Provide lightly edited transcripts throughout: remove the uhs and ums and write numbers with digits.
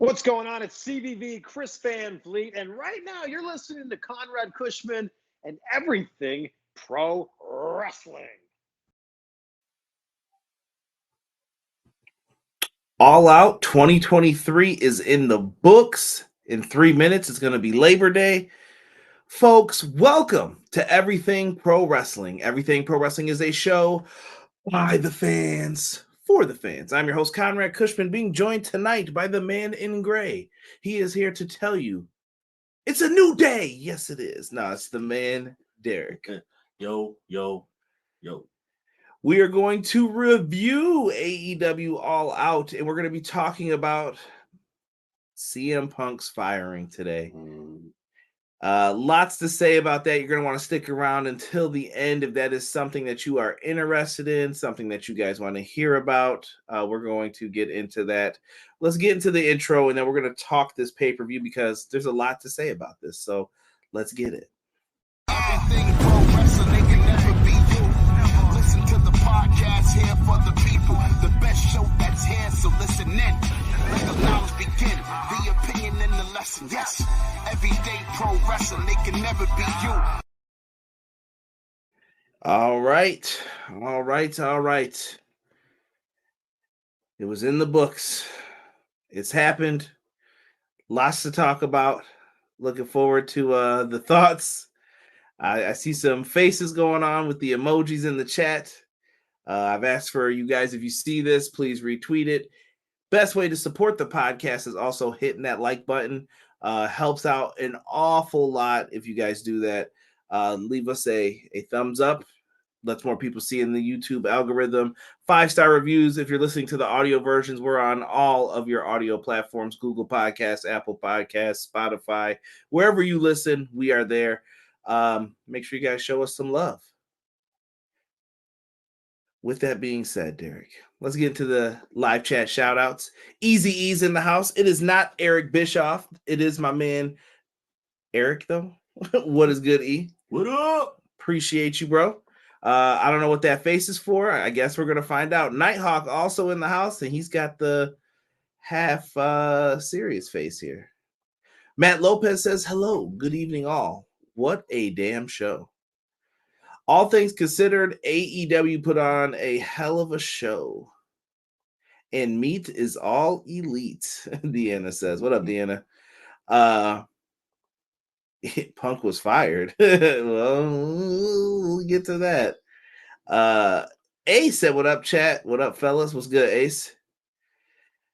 What's going on? It's CVV, Chris Van Vliet, and right now you're listening to Conrad Cushman and everything pro wrestling. All Out 2023 is in the books. In 3 minutes, it's going to be Labor Day. Folks, welcome to Everything Pro Wrestling. Everything Pro Wrestling is a show by the fans, for the fans. I'm your host, Conrad Cushman, being joined tonight by the man in gray. He is here to tell you it's a new day. Yes, it is. No, it's the man, Derek. Yo. We are going to review AEW All Out, and we're going to be talking about CM Punk's firing today. Lots to say about that. You're going to want to stick around until the end if that is something that you are interested in, something that you guys want to hear about. We're going to get into that. Let's get into the intro, and then we're going to talk this pay-per-view because there's a lot to say about this. So let's get it. Everything pro wrestling can never be you. Listen to the podcast here for the people. The best show that's here, so listen in. Let the knowledge begin. The opinion and the lesson. Yes, everyday pro wrestling, they can never be you. All right. It was in the books. It's happened. Lots to talk about. Looking forward to the thoughts. I see some faces going on with the emojis in the chat. I've asked for you guys, if you see this, please retweet it. Best way to support the podcast is also hitting that like button. Helps out an awful lot if you guys do that. Leave us a thumbs up. Lets more people see in the YouTube algorithm. 5-star reviews. If you're listening to the audio versions, we're on all of your audio platforms, Google Podcasts, Apple Podcasts, Spotify. Wherever you listen, we are there. Make sure you guys show us some love. With that being said, Derek, let's get into the live chat shout outs. Easy E's in the house. It is not Eric Bischoff. It is my man Eric, though. What is good, E? What up? Appreciate you, bro. I don't know what that face is for. I guess we're gonna find out. Nighthawk also in the house, and he's got the half serious face here. Matt Lopez says, hello, good evening all. What a damn show. All things considered, AEW put on a hell of a show. And meat is all elite, Deanna says. What up, Deanna? Punk was fired. Well, we'll get to that. Ace said, what up, chat? What up, fellas? What's good, Ace?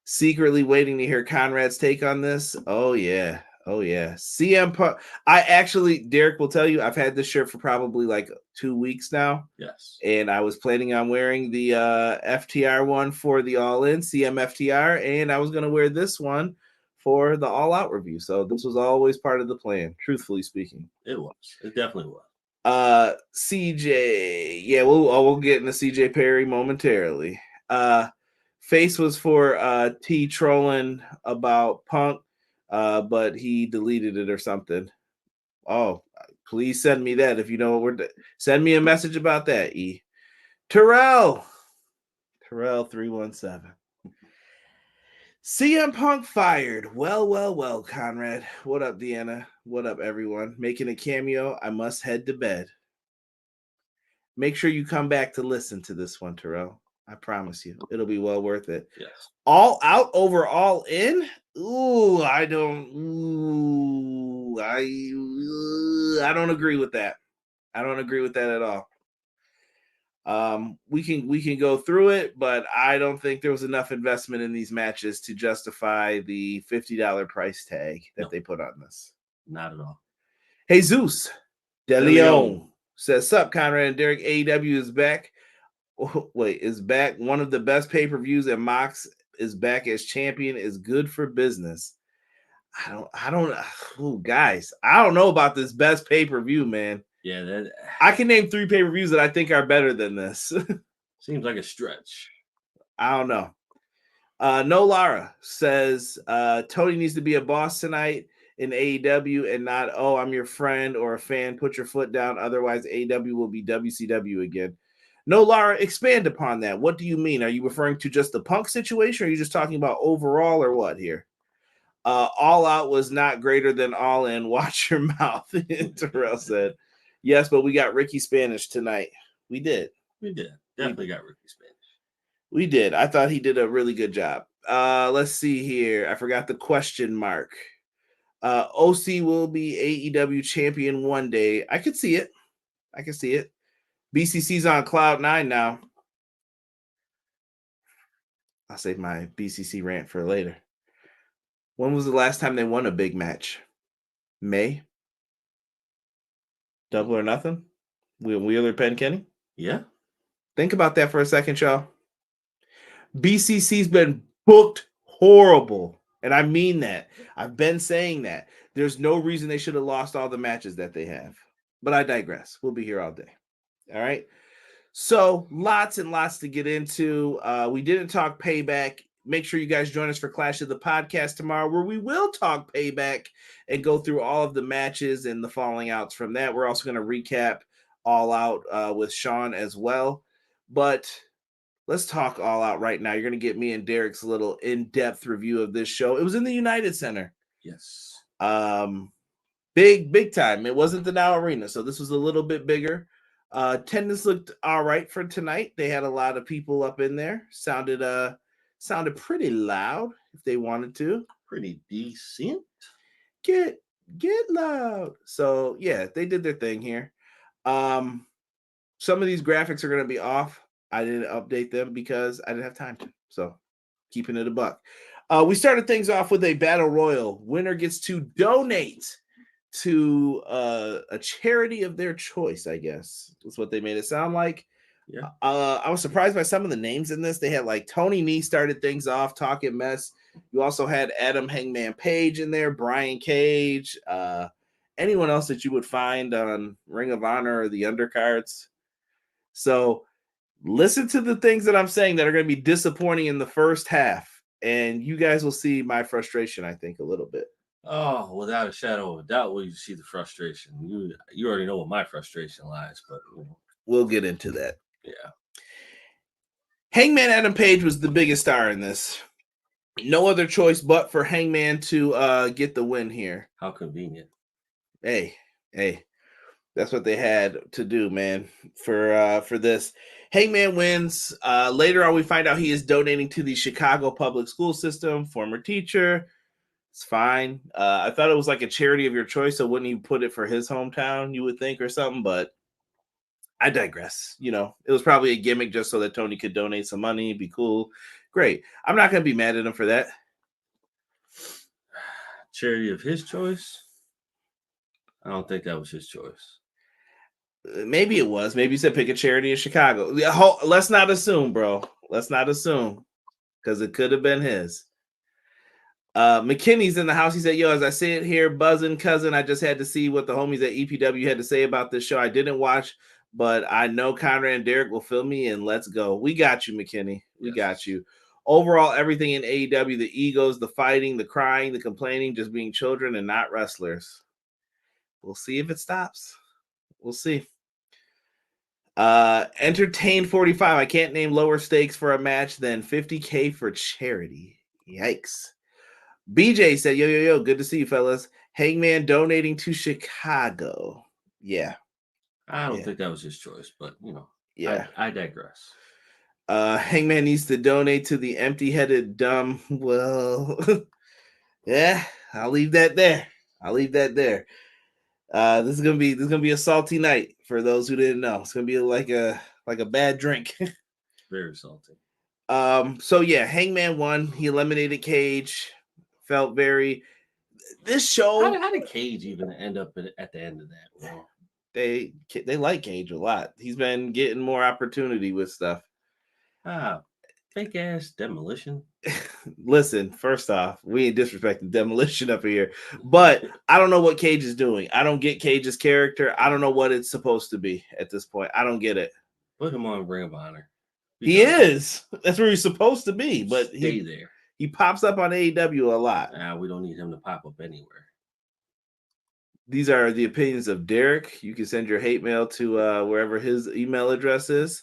Secretly waiting to hear Conrad's take on this. Oh, yeah. CM Punk. I actually, Derek will tell you, I've had this shirt for probably like 2 weeks now. Yes. And I was planning on wearing the FTR one for the All-In, CM FTR, and I was going to wear this one for the All-Out review. So this was always part of the plan, truthfully speaking. It was. It definitely was. CJ. Yeah, we'll get into CJ Perry momentarily. Face was for T trolling about Punk. But he deleted it or something. Oh, please send me that if you know what we're send me a message about that, E. Terrell 317. CM Punk fired. Well, Conrad. What up, Deanna? What up, everyone? Making a cameo. I must head to bed. Make sure you come back to listen to this one, Terrell. I promise you, it'll be well worth it. Yes. All Out over All In? Ooh, I don't agree with that. I don't agree with that at all. We can go through it, but I don't think there was enough investment in these matches to justify the $50 price tag that they put on this. Not at all. Jesus De Leon says, "Sup, Conrad and Derek? AEW is back. Is back. One of the best pay-per-views, and Mox is back as champion is good for business." Guys, I don't know about this best pay-per-view, man. Yeah, I can name 3 pay-per-views that I think are better than this. Seems like a stretch. I don't know. No Lara says Tony needs to be a boss tonight in AEW and not, oh, I'm your friend or a fan. Put your foot down. Otherwise, AEW will be WCW again. No, Lara, expand upon that. What do you mean? Are you referring to just the Punk situation, or are you just talking about overall, or what here? All Out was not greater than All In. Watch your mouth, Terrell said. Yes, but we got Ricky Spanish tonight. We did. Definitely got Ricky Spanish. We did. I thought he did a really good job. Let's see here. I forgot the question mark. OC will be AEW champion one day. I could see it. BCC's on cloud 9 now. I'll save my BCC rant for later. When was the last time they won a big match? May? Double or Nothing? Wheeler, Penn, Kenny? Yeah. Think about that for a second, y'all. BCC's been booked horrible. And I mean that. I've been saying that. There's no reason they should have lost all the matches that they have. But I digress. We'll be here all day. All right. So lots and lots to get into. We didn't talk Payback. Make sure you guys join us for Clash of the Podcast tomorrow, where we will talk Payback and go through all of the matches and the falling outs from that. We're also going to recap All Out with Sean as well. But let's talk All Out right now. You're going to get me and Derek's little in-depth review of this show. It was in the United Center. Yes. Big time. It wasn't the Now Arena, so this was a little bit bigger. Attendance looked all right for tonight. They had a lot of people up in there. Sounded pretty loud if they wanted to. Pretty decent. Get loud. So yeah, they did their thing here. Some of these graphics are going to be off. I didn't update them because I didn't have time to. So keeping it a buck. We started things off with a battle royal. Winner gets to donate to a charity of their choice, I guess. That's what they made it sound like. Yeah. I was surprised by some of the names in this. They had like Tony Nee started things off, talking mess. You also had Adam Hangman Page in there, Brian Cage, anyone else that you would find on Ring of Honor or the undercards. So listen to the things that I'm saying that are going to be disappointing in the first half, and you guys will see my frustration, I think, a little bit. Oh, without a shadow of a doubt, will you see the frustration? You already know what my frustration lies, but we'll get into that. Yeah. Hangman Adam Page was the biggest star in this. No other choice but for Hangman to get the win here. How convenient. Hey, that's what they had to do, man, for this. Hangman wins. Later on, we find out he is donating to the Chicago public school system, former teacher. It's fine. I thought it was like a charity of your choice, so wouldn't you put it for his hometown, you would think, or something, but I digress. You know, it was probably a gimmick just so that Tony could donate some money, be cool. Great. I'm not going to be mad at him for that. Charity of his choice? I don't think that was his choice. Maybe it was. Maybe he said pick a charity in Chicago. Let's not assume, bro. Let's not assume, because it could have been his. McKinney's in the house. He said, yo, as I sit here buzzing, cousin, I just had to see what the homies at EPW had to say about this show. I didn't watch, but I know Conrad and Derek will fill me in. Let's go. We got you, McKinney. We got you. Overall, everything in AEW, the egos, the fighting, the crying, the complaining, just being children and not wrestlers. We'll see if it stops. We'll see. Entertain 45. I can't name lower stakes for a match than $50K for charity. Yikes. BJ said, yo, good to see you, fellas. Hangman donating to Chicago. Yeah. I don't think that was his choice, but, yeah. I digress. Hangman needs to donate to the empty-headed dumb. Well, yeah, I'll leave that there. This is gonna be a salty night for those who didn't know. It's gonna be like a bad drink. Very salty. So yeah, Hangman won. He eliminated Cage. Felt very. This show. How did Cage even end up at the end of that? Well, they like Cage a lot. He's been getting more opportunity with stuff. Fake ass Demolition. Listen, first off, we ain't disrespecting Demolition up here, but I don't know what Cage is doing. I don't get Cage's character. I don't know what it's supposed to be at this point. I don't get it. Put him on Ring of Honor. He is. That's where he's supposed to be, but stay there. He pops up on AEW a lot. We don't need him to pop up anywhere. These are the opinions of Derek. You can send your hate mail to wherever his email address is.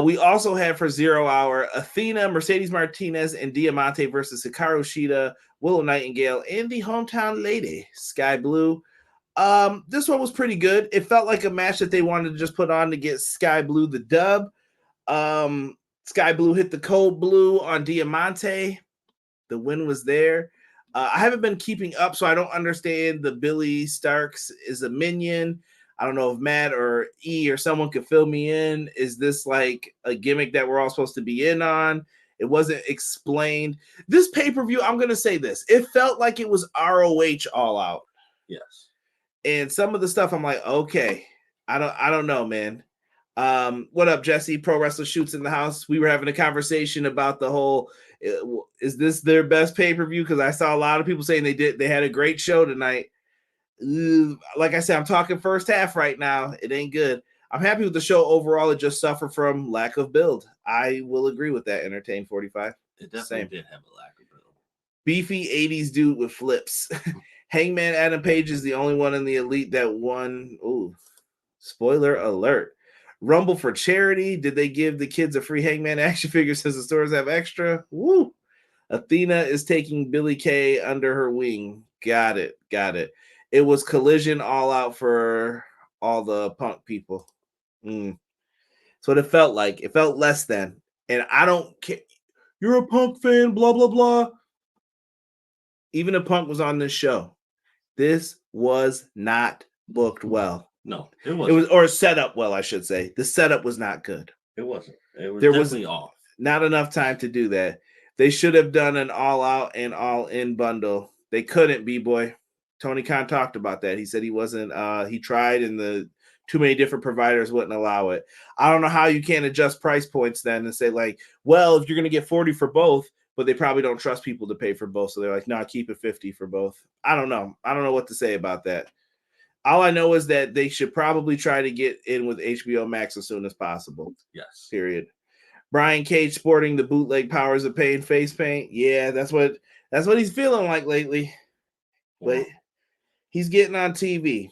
We also had for 0 hour Athena, Mercedes Martinez, and Diamante versus Hikaru Shida, Willow Nightingale, and the hometown lady, Sky Blue. This one was pretty good. It felt like a match that they wanted to just put on to get Sky Blue the dub. Sky Blue hit the Cold Blue on Diamante. The win was there. I haven't been keeping up, so I don't understand the Billy Starks is a minion. I don't know if Matt or E or someone could fill me in. Is this like a gimmick that we're all supposed to be in on? It wasn't explained. This pay-per-view, I'm going to say this. It felt like it was ROH all out. Yes. And some of the stuff I'm like, okay, I don't know, man. What up, Jesse? Pro Wrestler Shoots in the house. We were having a conversation about the whole, is this their best pay-per-view? Because I saw a lot of people saying they had a great show tonight. Like I said, I'm talking first half right now. It ain't good. I'm happy with the show overall. It just suffered from lack of build. I will agree with that. Entertain 45. It definitely did have a lack of build. Beefy 80s dude with flips. Hangman Adam Page is the only one in the elite that won. Ooh, spoiler alert. Rumble for charity. Did they give the kids a free Hangman action figure since the stores have extra? Woo. Athena is taking Billy Kay under her wing. Got it. It was Collision all out for all the Punk people. That's what it felt like. It felt less than. And I don't care. You're a Punk fan, blah, blah, blah. Even if Punk was on this show, this was not booked well. No, it wasn't. It was, or set up well, I should say. The setup was not good. It wasn't. It was definitely off. Not enough time to do that. They should have done an all-out and all-in bundle. They couldn't, B-Boy. Tony Khan talked about that. He said he wasn't, he tried and the too many different providers wouldn't allow it. I don't know how you can't adjust price points then and say like, well, if you're going to get 40 for both, but they probably don't trust people to pay for both. So they're like, no, keep it 50 for both. I don't know. I don't know what to say about that. All I know is that they should probably try to get in with HBO Max as soon as possible. Yes. Period. Brian Cage sporting the bootleg Powers of Pain face paint. Yeah, that's what he's feeling like lately. But he's getting on TV.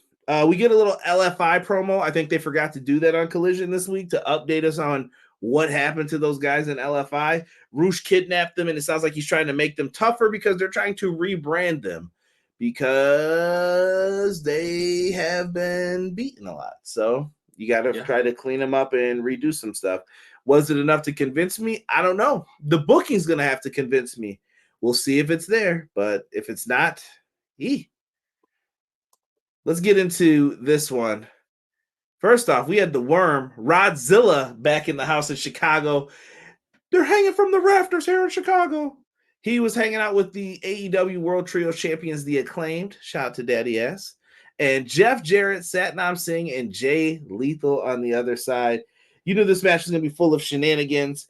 We get a little LFI promo. I think they forgot to do that on Collision this week to update us on what happened to those guys in LFI. Roosh kidnapped them, and it sounds like he's trying to make them tougher because they're trying to rebrand them because they have been beaten a lot. So you got to try to clean them up and redo some stuff. Was it enough to convince me? I don't know. The booking's going to have to convince me. We'll see if it's there, but if it's not, Let's get into this one. First off, we had the Worm, Rodzilla, back in the house in Chicago. They're hanging from the rafters here in Chicago. He was hanging out with the AEW World Trio Champions, The Acclaimed. Shout out to Daddy Ass. And Jeff Jarrett, Satnam Singh, and Jay Lethal on the other side. You knew this match was going to be full of shenanigans.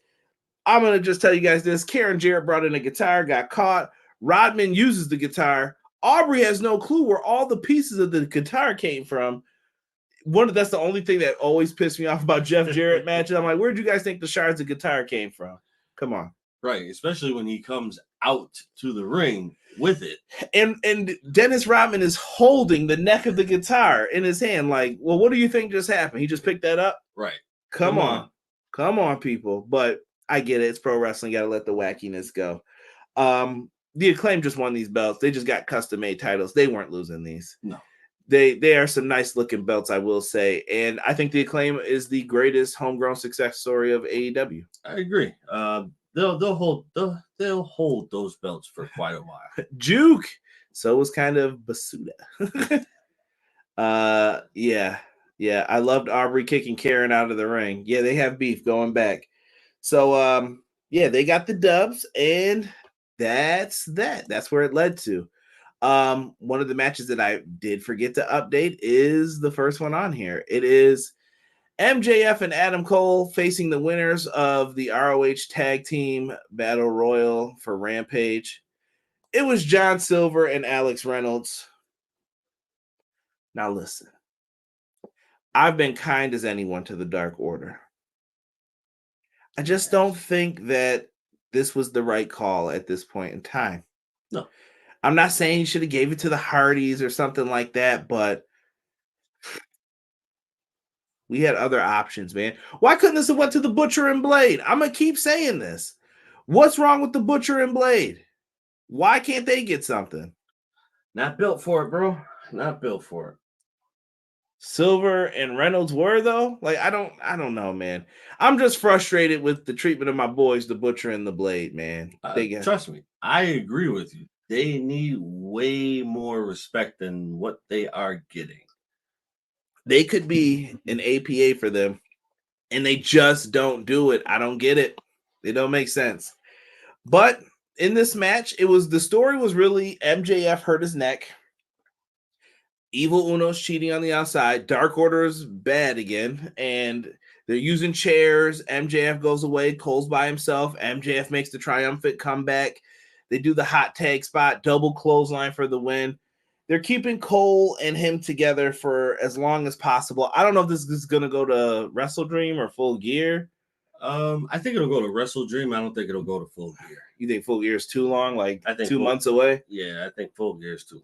I'm going to just tell you guys this. Karen Jarrett brought in a guitar, got caught. Rodman uses the guitar. Aubrey has no clue where all the pieces of the guitar came from. That's the only thing that always pissed me off about Jeff Jarrett matches. I'm like, where'd you guys think the shards of guitar came from? Come on. Right, especially when he comes out to the ring with it. And Dennis Rodman is holding the neck of the guitar in his hand. Like, well, what do you think just happened? He just picked that up? Right. Come on, people. But I get it. It's pro wrestling. Got to let the wackiness go. The Acclaim just won these belts. They just got custom-made titles. They weren't losing these. No. They are some nice-looking belts, I will say. And I think the Acclaim is the greatest homegrown success story of AEW. I agree. They'll hold those belts for quite a while. Juke. So was kind of Basuda. Yeah. I loved Aubrey kicking Karen out of the ring. Yeah, they have beef going back. So they got the dubs, and that's that. That's where it led to. One of the matches that I did forget to update is the first one on here. It is MJF and Adam Cole facing the winners of the ROH Tag Team Battle Royal for Rampage. It was John Silver and Alex Reynolds. Now listen, I've been kind as anyone to the Dark Order. I just don't think that this was the right call at this point in time. No. I'm not saying you should have gave it to the Hardys or something like that, but we had other options, man. Why couldn't this have went to the Butcher and Blade? I'm going to keep saying this. What's wrong with the Butcher and Blade? Why can't they get something? Not built for it, bro. Not built for it. Silver and Reynolds were though. Like I don't know, man. I'm just frustrated with the treatment of my boys, the Butcher and the Blade, man. Trust me, I agree with you. They need way more respect than what they are getting. They could be an APA for them, and they just don't do it. I don't get it. It don't make sense. But in this match, the story was really MJF hurt his neck. Evil Uno's cheating on the outside. Dark Order's bad again, and they're using chairs. MJF goes away. Cole's by himself. MJF makes the triumphant comeback. They do the hot tag spot, double clothesline for the win. They're keeping Cole and him together for as long as possible. I don't know if this is going to go to Wrestle Dream or Full Gear. I think it'll go to Wrestle Dream. I don't think it'll go to Full Gear. You think Full Gear is too long? Like I think 2 months away? Yeah, I think Full Gear is too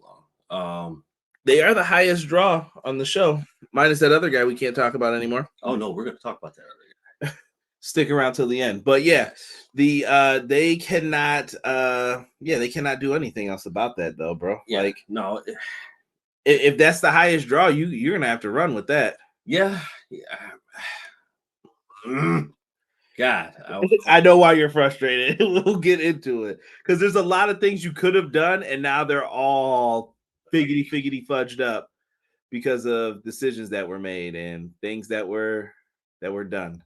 long. They are the highest draw on the show, minus that other guy we can't talk about anymore. Oh no, we're going to talk about that other guy. Stick around till the end. But yeah, they cannot do anything else about that though, bro. Yeah, like no. If that's the highest draw, you're gonna have to run with that. Yeah. God, I know why you're frustrated. We'll get into it because there's a lot of things you could have done, and now they're all figgity fudged up because of decisions that were made and things that were done.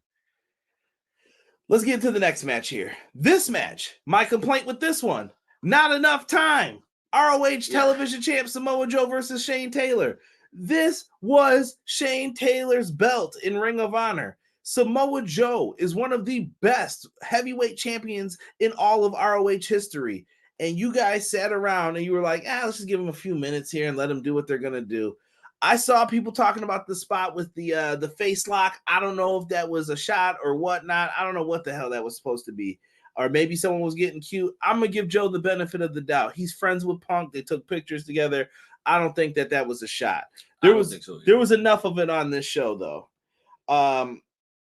Let's get to the next match here. This match, my complaint with this one, not enough time. ROH television champ Samoa Joe versus Shane Taylor. This was Shane Taylor's belt in Ring of Honor. Samoa Joe is one of the best heavyweight champions in all of ROH history. And you guys sat around and you were like, let's just give them a few minutes here and let them do what they're going to do. I saw people talking about the spot with the face lock. I don't know if that was a shot or whatnot. I don't know what the hell that was supposed to be. Or maybe someone was getting cute. I'm going to give Joe the benefit of the doubt. He's friends with Punk. They took pictures together. I don't think that was a shot. There was enough of it on this show, though.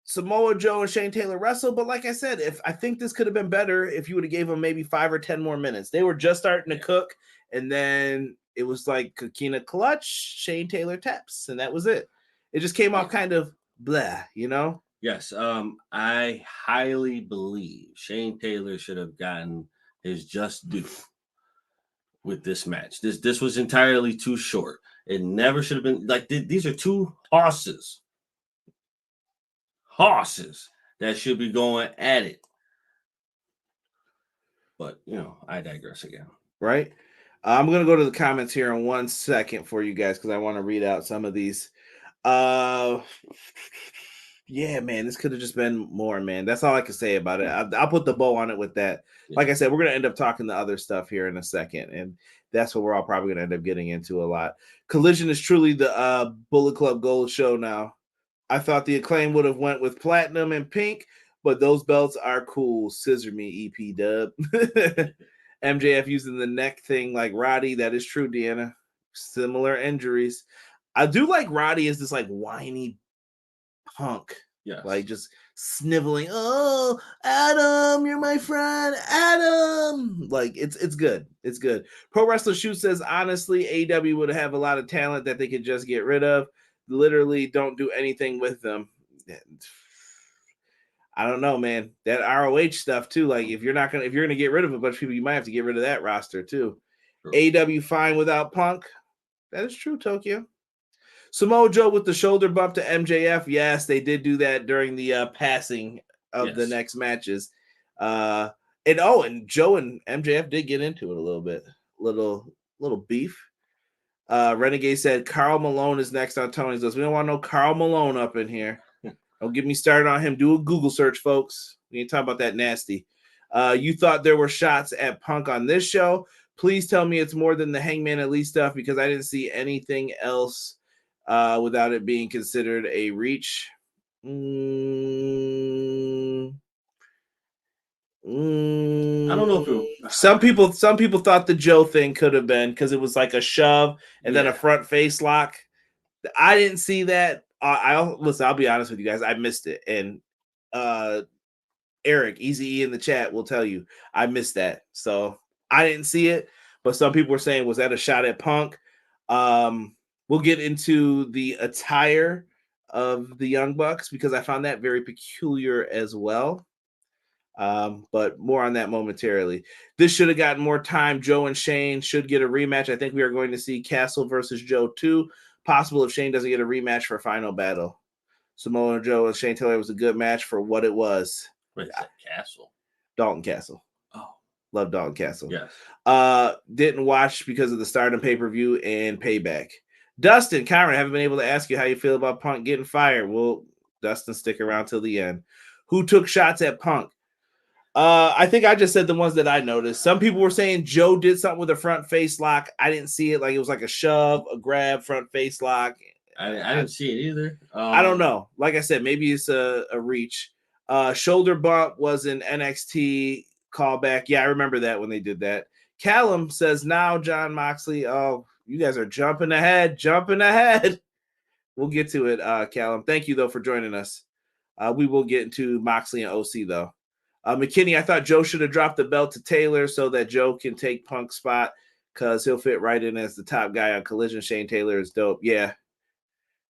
Samoa Joe and Shane Taylor wrestled, but like I said, I think this could have been better if you would have gave them maybe 5 or 10 more minutes. They were just starting to cook, and then it was like Kakina clutch, Shane Taylor taps, and that was it. It just came off kind of blah, you know? Yes, I highly believe Shane Taylor should have gotten his just due with this match. This was entirely too short. It never should have been like these are two horses that should be going at it. But I digress again. Right. I'm gonna go to the comments here in 1 second for you guys because I want to read out some of these. Yeah, man, this could have just been more, man. That's all I can say about it. I'll put the bow on it with that. Yeah. Like I said, we're going to end up talking the other stuff here in a second, and that's what we're all probably going to end up getting into a lot. Collision is truly the Bullet Club Gold show now. I thought the Acclaim would have went with Platinum and Pink, but those belts are cool. Scissor me, EP dub. MJF using the neck thing like Roddy. That is true, Deanna. Similar injuries. I do like Roddy as this like whiny Punk, like just sniveling. Oh, Adam, you're my friend, Adam. Like it's good. It's good. Pro Wrestler Shoot says honestly, AEW would have a lot of talent that they could just get rid of. Literally, don't do anything with them. I don't know, man. That ROH stuff too. Like if you're gonna get rid of a bunch of people, you might have to get rid of that roster too. True. AEW fine without Punk. That is true, Tokyo. Samoa Joe with the shoulder bump to MJF. Yes, they did do that during the passing of the next matches. And Joe and MJF did get into it a little bit. Little beef. Renegade said Karl Malone is next on Tony's list. We don't want no Karl Malone up in here. Don't get me started on him. Do a Google search, folks. We ain't talking about that nasty. You thought there were shots at Punk on this show. Please tell me it's more than the Hangman Elite stuff because I didn't see anything else without it being considered a reach. I don't know if some people thought the Joe thing could have been because it was like a shove and then a front face lock. I didn't see that. Listen, I'll be honest with you guys. I missed it. And Eric, Easy E in the chat will tell you I missed that. So I didn't see it, but some people were saying, was that a shot at Punk? We'll get into the attire of the Young Bucks because I found that very peculiar as well. But more on that momentarily. This should have gotten more time. Joe and Shane should get a rematch. I think we are going to see Castle versus Joe too. Possible if Shane doesn't get a rematch for Final Battle. Samoa Joe and Shane Taylor was a good match for what it was. Wait, is that Castle? Dalton Castle. Oh, love Dalton Castle. yes. Didn't watch because of the Stardom pay-per-view and Payback. Dustin, Cameron, haven't been able to ask you how you feel about Punk getting fired. Well, Dustin, stick around till the end. Who took shots at Punk? I think I just said the ones that I noticed. Some people were saying Joe did something with a front face lock. I didn't see it. Like it was like a shove, a grab, front face lock. I didn't see it either. I don't know. Like I said, maybe it's a reach. Shoulder bump was an NXT callback. Yeah, I remember that when they did that. Callum says, now John Moxley. Oh, you guys are jumping ahead. We'll get to it, Callum. Thank you, though, for joining us. We will get into Moxley and OC, though. McKinney, I thought Joe should have dropped the belt to Taylor so that Joe can take Punk's spot because he'll fit right in as the top guy on Collision. Shane Taylor is dope. Yeah.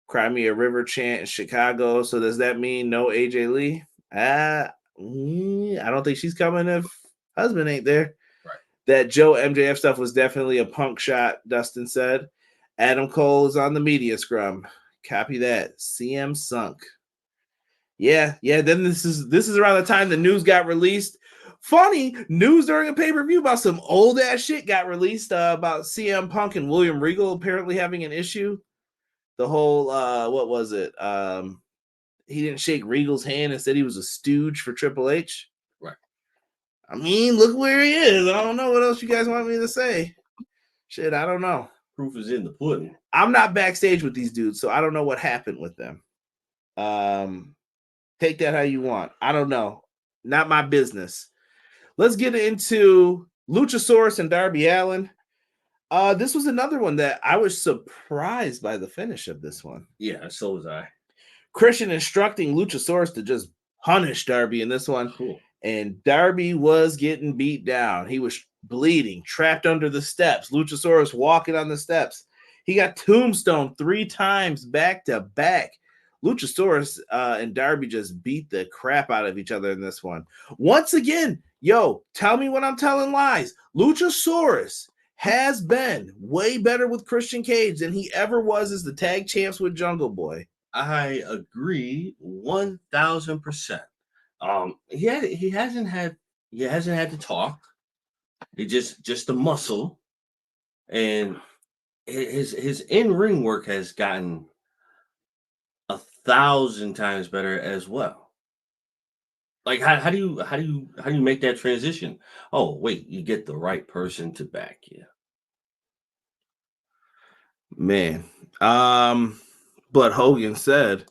Cry me a river chant in Chicago. So does that mean no AJ Lee? I don't think she's coming if husband ain't there. Right. That Joe MJF stuff was definitely a Punk shot, Dustin said. Adam Cole is on the media scrum. Copy that. CM sunk. Yeah. Then this is around the time the news got released. Funny news during a pay-per-view about some old ass shit got released about CM Punk and William Regal apparently having an issue. The whole what was it? He didn't shake Regal's hand and said he was a stooge for Triple H. Right. I mean, look where he is. I don't know what else you guys want me to say. Shit, I don't know. Proof is in the pudding. I'm not backstage with these dudes, so I don't know what happened with them. Take that how you want. I don't know. Not my business. Let's get into Luchasaurus and Darby Allin. This was another one that I was surprised by the finish of this one. Yeah, so was I. Christian instructing Luchasaurus to just punish Darby in this one. Cool. And Darby was getting beat down. He was bleeding, trapped under the steps. Luchasaurus walking on the steps. He got tombstone 3 times back to back. Luchasaurus and Darby just beat the crap out of each other in this one. Once again, tell me when I'm telling lies. Luchasaurus has been way better with Christian Cage than he ever was as the tag champs with Jungle Boy. I agree 1,000%. He hasn't had to talk. He just the muscle, and his in-ring work has gotten 1,000 times better as well. Like how do you make that transition? Oh wait, you get the right person to back you. Man, but Hogan said,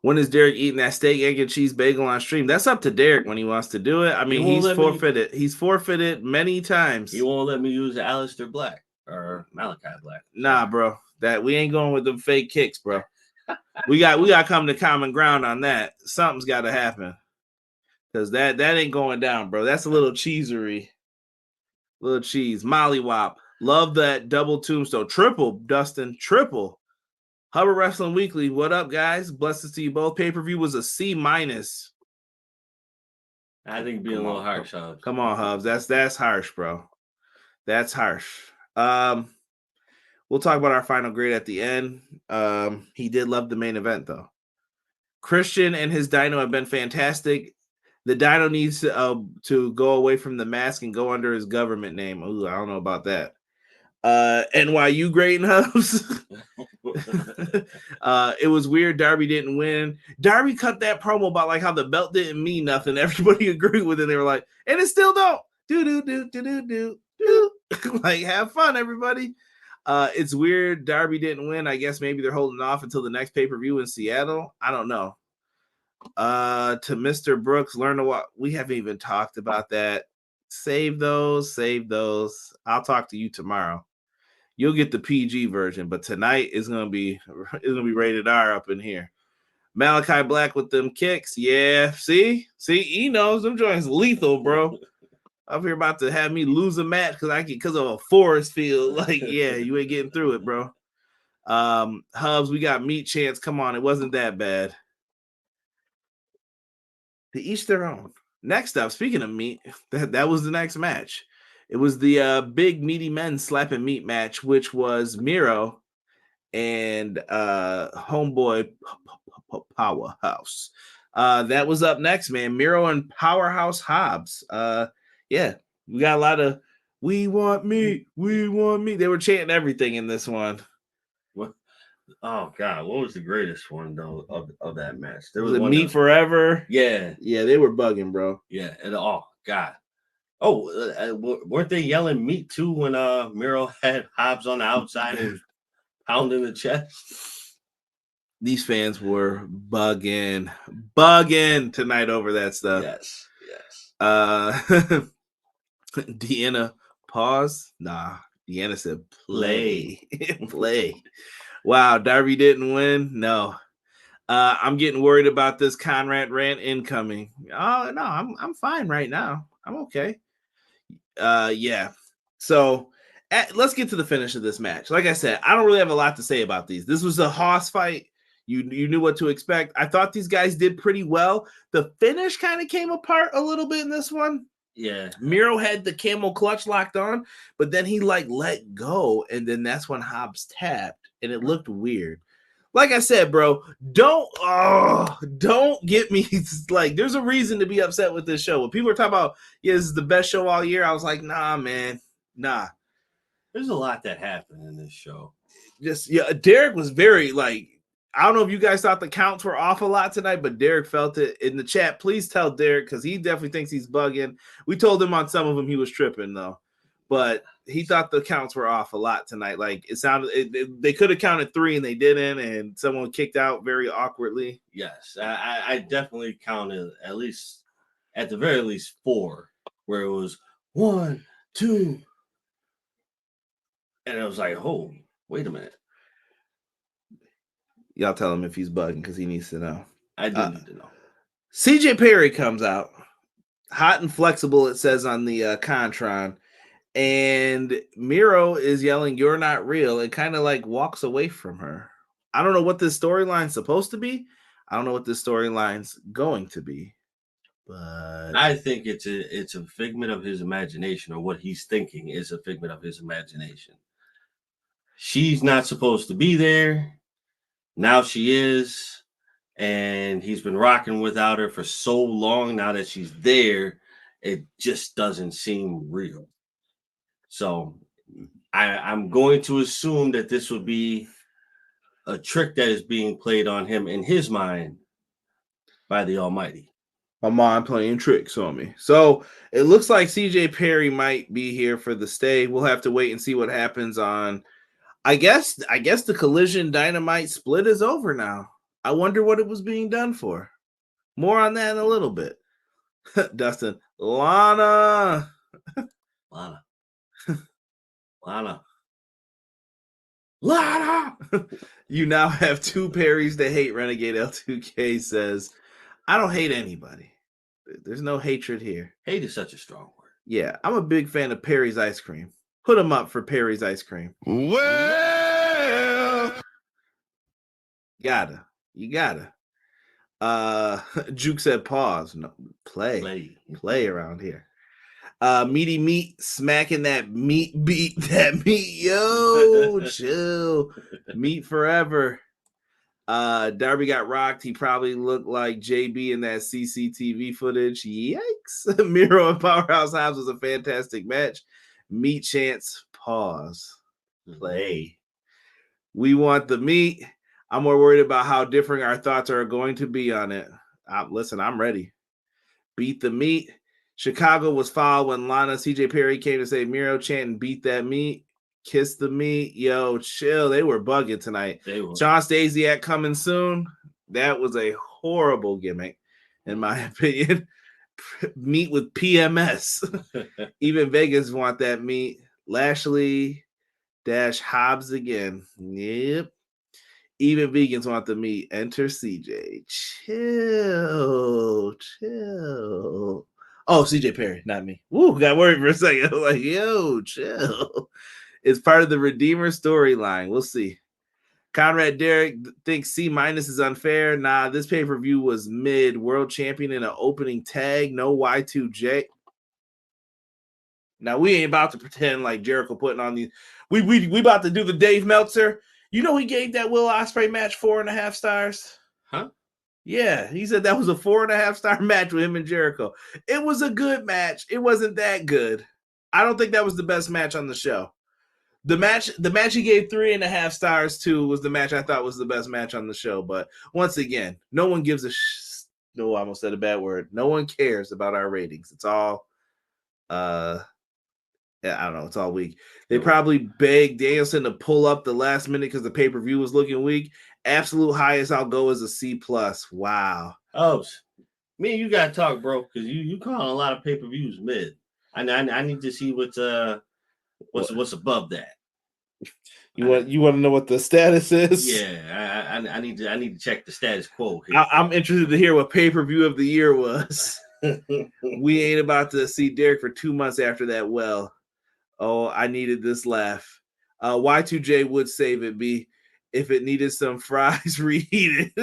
when is Derek eating that steak, egg, and cheese bagel on stream? That's up to Derek when he wants to do it. I mean, he's forfeited. He's forfeited many times. He won't let me use Aleister Black or Malachi Black. Nah, bro. That we ain't going with them fake kicks, bro. we got to come to common ground on that. Something's got to happen. Because that ain't going down, bro. That's a little cheesery. Little cheese. Mollywop. Love that double tombstone. Triple, Dustin. Triple. Hubbard Wrestling Weekly. What up, guys? Blessed to see you both. Pay-per-view was a C-. I think being a little harsh, Hobbs. Come on, Hobbs. That's harsh, bro. That's harsh. We'll talk about our final grade at the end. He did love the main event, though. Christian and his Dino have been fantastic. The Dino needs to go away from the mask and go under his government name. Ooh, I don't know about that. NYU great Hubs. It was weird. Darby didn't win. Darby cut that promo about like how the belt didn't mean nothing. Everybody agreed with it. They were like, and it still don't. Do. Like, have fun, everybody. It's weird. Darby didn't win. I guess maybe they're holding off until the next pay-per-view in Seattle. I don't know. To Mr. Brooks, learn to walk. We haven't even talked about that. Save those. I'll talk to you tomorrow. You'll get the PG version, but tonight is gonna be rated R up in here. Malachi Black with them kicks. Yeah, see, he knows them joints lethal, bro. Up here about to have me lose a match because of a forest field. Like, yeah, you ain't getting through it, bro. Hobbs, we got meat chance. Come on, it wasn't that bad. To each their own. Next up, speaking of meat, that was the next match. It was the big meaty men slapping meat match, which was Miro and homeboy Powerhouse. That was up next, man. Miro and Powerhouse Hobbs. Yeah, we got a lot of we want meat. They were chanting everything in this one. What? Oh God, what was the greatest one though of that match? There was one meat forever. Yeah, they were bugging, bro. Yeah, and oh God. Oh, weren't they yelling meat too when Miro had Hobbs on the outside and pounding the chest? These fans were bugging tonight over that stuff. Yes. Deanna, pause. Nah, Deanna said play. Play. Wow, Darby didn't win. No. I'm getting worried about this Conrad rant incoming. Oh no, I'm fine right now. I'm okay. Yeah. So let's get to the finish of this match. Like I said, I don't really have a lot to say about these. This was a Hoss fight. You knew what to expect. I thought these guys did pretty well. The finish kind of came apart a little bit in this one. Yeah. Miro had the camel clutch locked on, but then he let go, and then that's when Hobbs tapped, and it looked weird. Like I said, bro, don't get me like. There's a reason to be upset with this show. When people are talking about, yeah, this is the best show all year, I was like, nah, man, nah. There's a lot that happened in this show. Derek was very I don't know if you guys thought the counts were off a lot tonight, but Derek felt it in the chat. Please tell Derek because he definitely thinks he's bugging. We told him on some of them he was tripping though, but he thought the counts were off a lot tonight. Like it sounded, they could have counted 3 and they didn't, and someone kicked out very awkwardly. Yes, I definitely counted at the very least 4, where it was 1, 2, and it was like, oh, wait a minute. Y'all tell him if he's bugging because he needs to know. I do need to know. CJ Perry comes out, hot and flexible, it says on the Contron, and Miro is yelling, "You're not real," and kind of walks away from her. I don't know what this storyline's supposed to be. I don't know what this storyline's going to be. But I think it's a figment of his imagination, or what he's thinking is a figment of his imagination. She's not supposed to be there. Now she is, and he's been rocking without her for so long. Now that she's there, it just doesn't seem real. So I'm going to assume that this would be a trick that is being played on him in his mind by the Almighty. My mind playing tricks on me. So it looks like CJ Perry might be here for the stay. We'll have to wait and see what happens on. I guess the Collision Dynamite split is over now. I wonder what it was being done for. More on that in a little bit. Dustin, Lana. You now have 2 Perrys that hate. Renegade L2K says, I don't hate anybody. There's no hatred here. Hate is such a strong word. Yeah, I'm a big fan of Perry's ice cream. Put them up for Perry's ice cream. Well, you gotta. Juke said pause. No, play around here. Meaty meat smacking that meat beat. That meat, yo, chill. Meat forever. Darby got rocked. He probably looked like JB in that CCTV footage. Yikes. Miro and Powerhouse Hobbs was a fantastic match. Meat chance, pause, play. We want the meat. I'm more worried about how different our thoughts are going to be on it. Listen, I'm ready. Beat the meat. Chicago was fouled when Lana CJ Perry came to say Miro chanting beat that meat. Kiss the meat. Yo, chill. They were bugging tonight. John Stasiak coming soon. That was a horrible gimmick, in my opinion. Meat with PMS. Even Vegas want that meat. Lashley - Hobbs again. Yep. Even vegans want the meat. Enter CJ. Chill. Oh, CJ Perry, not me. Woo, got worried for a second. I'm like, yo, chill. It's part of the Redeemer storyline. We'll see. Conrad Derrick thinks C- is unfair. Nah, this pay-per-view was mid. World champion in an opening tag. No Y2J. Now, we ain't about to pretend like Jericho putting on these. We about to do the Dave Meltzer. You know he gave that Will Ospreay match 4.5 stars? Huh? Yeah, he said that was a 4.5 star match with him and Jericho. It was a good match. It wasn't that good. I don't think that was the best match on the show. The match he gave 3.5 stars to was the match I thought was the best match on the show. But once again, no one gives a no, I almost said a bad word. No one cares about our ratings. It's all yeah, I don't know. It's all weak. They probably begged Danielson to pull up the last minute because the pay-per-view was looking weak. Absolute highest I'll go is a C+. Wow. Oh, me and you gotta talk, bro, because you calling a lot of pay-per-views mid. I need to see what's above that. You want to know what the status is? Yeah, I need to check the status quo here. I'm interested to hear what pay-per-view of the year was. We ain't about to see Derek for 2 months after that. Well, oh, I needed this laugh. Y2J would save it, B. If it needed some fries reheated.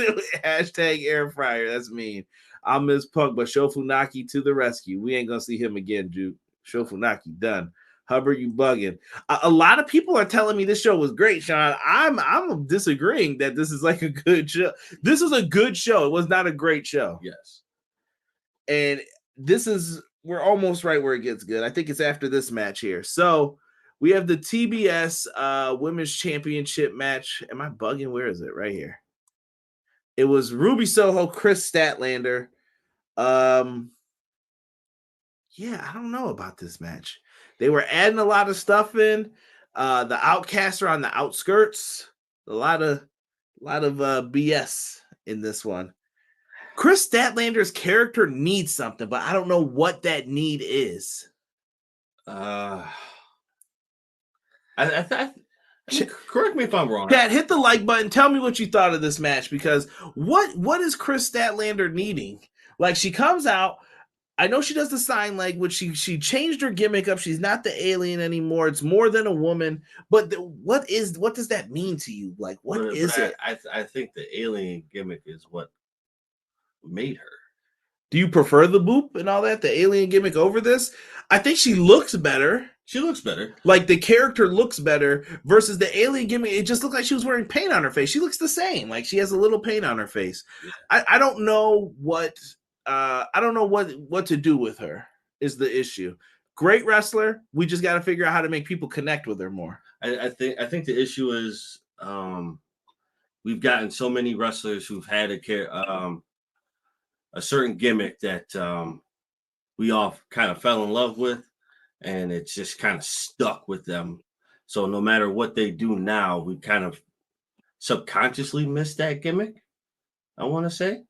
Hashtag air fryer. That's mean. I'll miss Punk, but Shofunaki to the rescue. We ain't going to see him again, Duke. Shofunaki, done. Hubbard, you bugging. A lot of people are telling me this show was great, Sean. I'm disagreeing that this is like a good show. This is a good show. It was not a great show. Yes. And we're almost right where it gets good. I think it's after this match here. So we have the TBS Women's Championship match. Am I bugging? Where is it? Right here. It was Ruby Soho, Kris Statlander. Yeah, I don't know about this match. They were adding a lot of stuff in. The Outcasts are on the outskirts. A lot of BS in this one. Kris Statlander's character needs something, but I don't know what that need is. Correct me if I'm wrong. Chat, hit the like button. Tell me what you thought of this match, because what is Kris Statlander needing? Like, she comes out. I know she does the sign language. She changed her gimmick up. She's not the alien anymore. It's more than a woman. But what does that mean to you? Like, what is it? I think the alien gimmick is what made her. Do you prefer the boop and all that, the alien gimmick over this? I think she looks better. She looks better. Like, the character looks better versus the alien gimmick. It just looked like she was wearing paint on her face. She looks the same. Like, she has a little paint on her face. Yeah. I don't know what to do with her is the issue. Great wrestler. We just got to figure out how to make people connect with her more. I think the issue is we've gotten so many wrestlers who've had a certain gimmick that we all kind of fell in love with, and it's just kind of stuck with them. So no matter what they do now, we kind of subconsciously miss that gimmick, I want to say.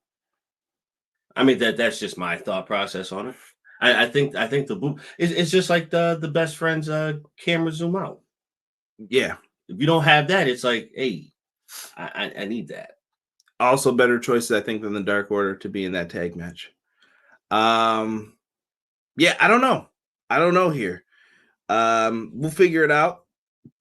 I mean, that's just my thought process on it. I think the boop it's just like the best friends camera zoom out. Yeah. If you don't have that, it's like, hey, I need that. Also better choices, I think, than the Dark Order to be in that tag match. Yeah, I don't know here. We'll figure it out.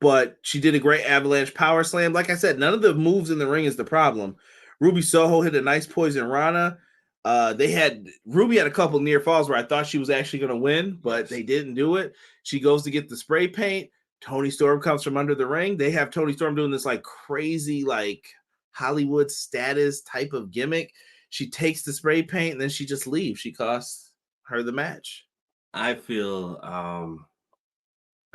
But she did a great avalanche power slam. Like I said, none of the moves in the ring is the problem. Ruby Soho hit a nice poison Rana. Ruby had a couple near falls where I thought she was actually going to win, but they didn't do it. She goes to get the spray paint. Toni Storm comes from under the ring. They have Toni Storm doing this like crazy, like Hollywood status type of gimmick. She takes the spray paint and then she just leaves. She costs her the match. I feel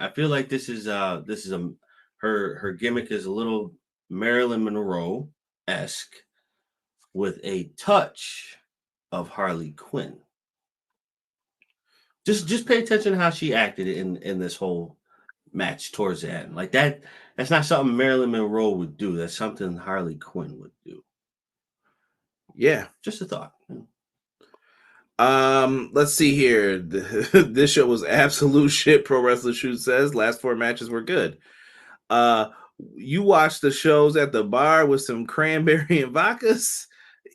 like this is her gimmick is a little Marilyn Monroe-esque with a touch of Harley Quinn. Just pay attention to how she acted in this whole match towards the end. Like that's not something Marilyn Monroe would do. That's something Harley Quinn would do. Yeah. Just a thought. Let's see here. This show was absolute shit, Pro Wrestler Shoot says. Last 4 matches were good. You watched the shows at the bar with some cranberry and vodkas?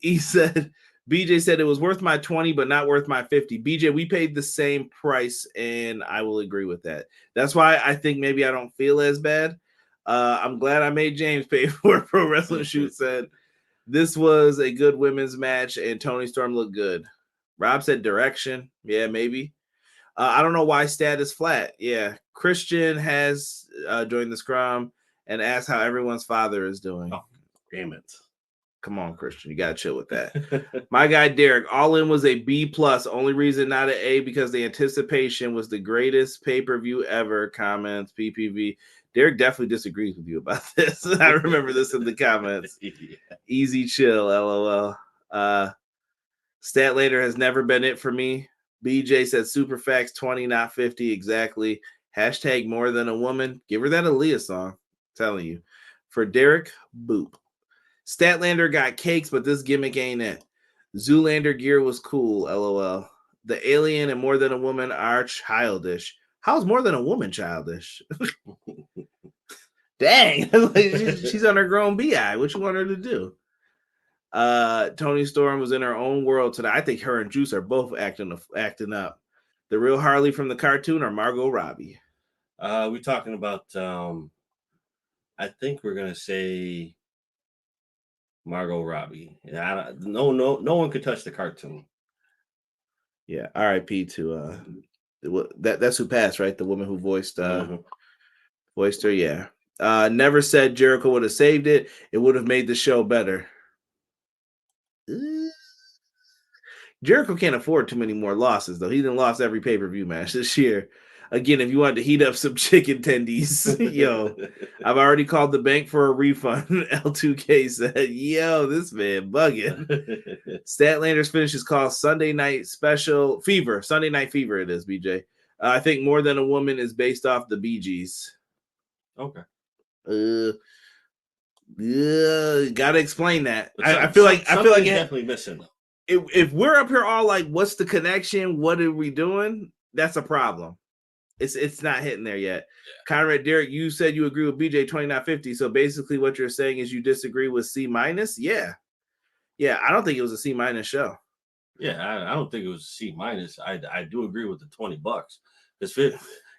He said, BJ said it was worth my 20, but not worth my 50. BJ, we paid the same price, and I will agree with that. That's why I think maybe I don't feel as bad. I'm glad I made James pay for it. Pro Wrestling Shoot said this was a good women's match, and Tony Storm looked good. Rob said direction. Yeah, maybe. I don't know why Stat is flat. Yeah, Christian has joined the scrum and asked how everyone's father is doing. Oh, damn it. Come on, Christian. You got to chill with that. My guy, Derek, Allin was a B+. Only reason not an A because the anticipation was the greatest pay-per-view ever. Comments, PPV. Derek definitely disagrees with you about this. I remember this in the comments. Yeah. Easy chill, LOL. Statlander has never been it for me. BJ said Superfax 20, not 50. Exactly. Hashtag more than a woman. Give her that Aaliyah song. I'm telling you. For Derek, boop. Statlander got cakes, but this gimmick ain't it. Zoolander gear was cool, LOL. The alien and more than a woman are childish. How's more than a woman childish? Dang. She's on her grown BI. What you want her to do? Tony Storm was in her own world today. I think her and Juice are both acting up. The real Harley from the cartoon or Margot Robbie? We're talking about I think we're gonna say Margot Robbie. Yeah, no one could touch the cartoon. Yeah, R.I.P. to that's who passed, right? The woman who voiced voiced her. Yeah. Never said Jericho would have saved it. It would have made the show better. Jericho can't afford too many more losses, though. He done lost every pay-per-view match this year. Again, if you wanted to heat up some chicken tendies, yo, I've already called the bank for a refund. L2K said, yo, this man bugging. Statlander's finish is called Sunday Night Special Fever. Sunday Night Fever it is, BJ. I think More Than a Woman is based off the Bee Gees. Okay. Gotta explain that. I feel like definitely missing. If we're up here all like, what's the connection? What are we doing? That's a problem. It's not hitting there yet. Yeah. Conrad Derek, you said you agree with BJ 20, not 50. So basically what you're saying is you disagree with C-. Yeah. Yeah, I don't think it was a C- show. Yeah, I don't think it was a C-. I do agree with the $20. Because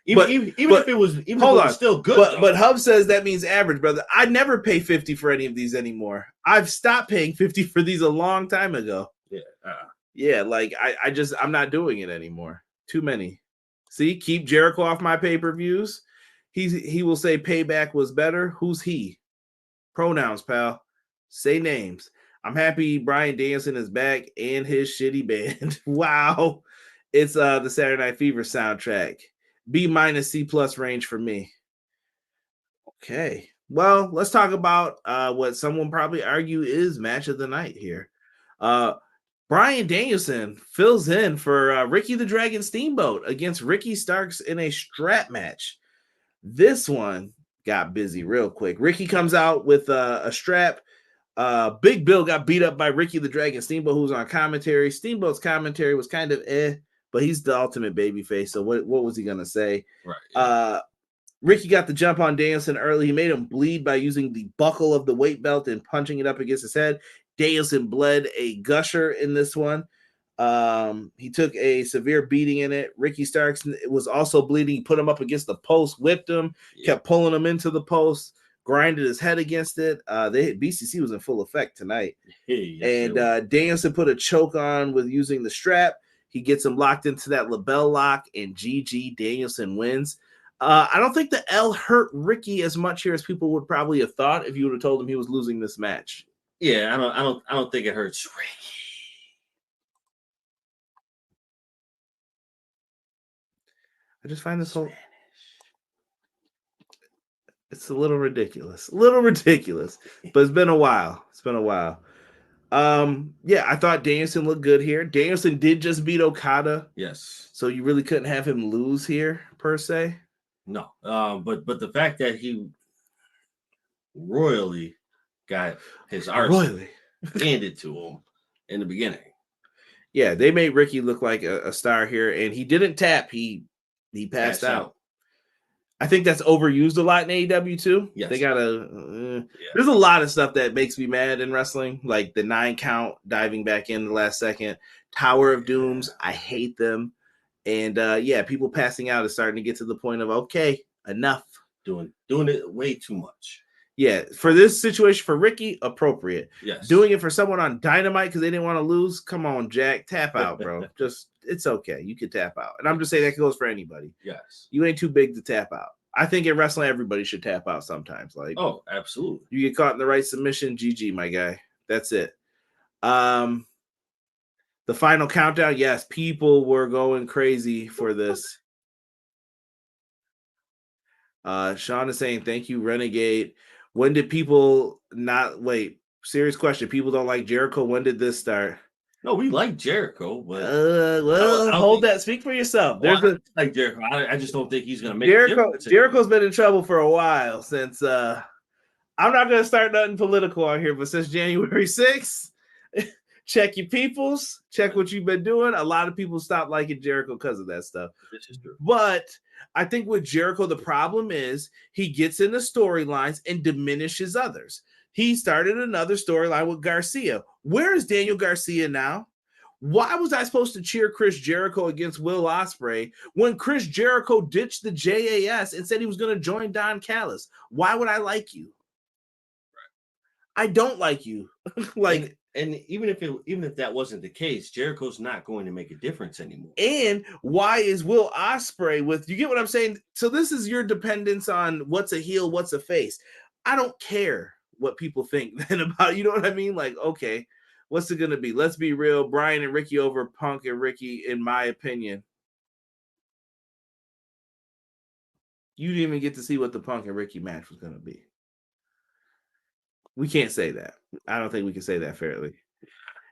even if it was still good. But Hub says that means average, brother. I never pay 50 for any of these anymore. I've stopped paying 50 for these a long time ago. Yeah. Yeah, like I'm not doing it anymore. Too many. See, keep Jericho off my pay-per-views. He will say Payback was better. Who's he? Pronouns, pal. Say names. I'm happy Bryan Danielson is back and his shitty band. Wow. It's the Saturday Night Fever soundtrack. B- C+ range for me. Okay. Well, let's talk about what someone probably argue is match of the night here. Bryan Danielson fills in for Ricky the Dragon Steamboat against Ricky Starks in a strap match. This one got busy real quick. Ricky comes out with a strap. Big Bill got beat up by Ricky the Dragon Steamboat, who's on commentary. Steamboat's commentary was kind of but he's the ultimate babyface. So what was he going to say? Right. Ricky got the jump on Danielson early. He made him bleed by using the buckle of the weight belt and punching it up against his head. Danielson bled a gusher in this one. He took a severe beating in it. Ricky Starks was also bleeding. He put him up against the post, whipped him, kept pulling him into the post, grinded his head against it. BCC was in full effect tonight. Danielson put a choke on with using the strap. He gets him locked into that label lock, and GG Danielson wins. I don't think the L hurt Ricky as much here as people would probably have thought if you would have told him he was losing this match. Yeah, I don't think it hurts Ricky. I just find this whole it's a little ridiculous. But it's been a while. Yeah, I thought Danielson looked good here. Danielson did just beat Okada. Yes. So you really couldn't have him lose here, per se? No. But the fact that he royally got his arse handed to him in the beginning. Yeah, they made Ricky look like a star here, and he didn't tap. He passed out. I think that's overused a lot in AEW too. Yes. They gotta. There's a lot of stuff that makes me mad in wrestling, like the 9 count, diving back in the last second, Tower of Dooms. I hate them, and people passing out is starting to get to the point of okay, enough. Doing it way too much. Yeah, for this situation, for Ricky, appropriate. Yes. Doing it for someone on Dynamite because they didn't want to lose. Come on, Jack, tap out, bro. It's okay. You can tap out, and I'm just saying that goes for anybody. Yes. You ain't too big to tap out. I think in wrestling, everybody should tap out sometimes. Like, oh, absolutely. You get caught in the right submission, GG, my guy. That's it. The final countdown, yes, people were going crazy for this. Sean is saying, thank you, Renegade. When did people not wait? Serious question. People don't like Jericho. When did this start? No, we like Jericho, but hold that. Speak for yourself. Like Jericho. I just don't think he's gonna make Jericho. Jericho's been in trouble for a while since I'm not gonna start nothing political on here, but since January 6th, check your peoples, check what you've been doing. A lot of people stopped liking Jericho because of that stuff. This is true. But I think with Jericho, the problem is he gets into storylines and diminishes others. He started another storyline with Garcia. Where is Daniel Garcia now? Why was I supposed to cheer Chris Jericho against Will Ospreay when Chris Jericho ditched the JAS and said he was going to join Don Callis? Why would I like you? I don't like you. And even if that wasn't the case, Jericho's not going to make a difference anymore. And why is Will Ospreay with you? Get what I'm saying? So this is your dependence on what's a heel, what's a face. I don't care what people think then about, you know what I mean? Like, okay, what's it gonna be? Let's be real. Brian and Ricky over Punk and Ricky, in my opinion. You didn't even get to see what the Punk and Ricky match was gonna be. We can't say that. I don't think we can say that fairly.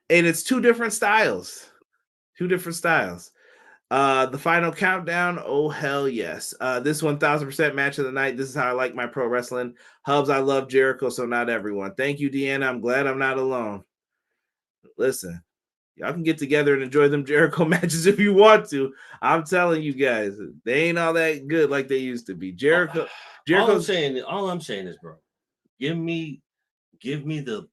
And it's two different styles. The final countdown. Oh, hell yes. This 1000% match of the night. This is how I like my pro wrestling. Hobbs, I love Jericho, so not everyone. Thank you, Deanna. I'm glad I'm not alone. Listen, y'all can get together and enjoy them Jericho matches if you want to. I'm telling you guys, they ain't all that good like they used to be. Jericho. All I'm saying is, bro, give me the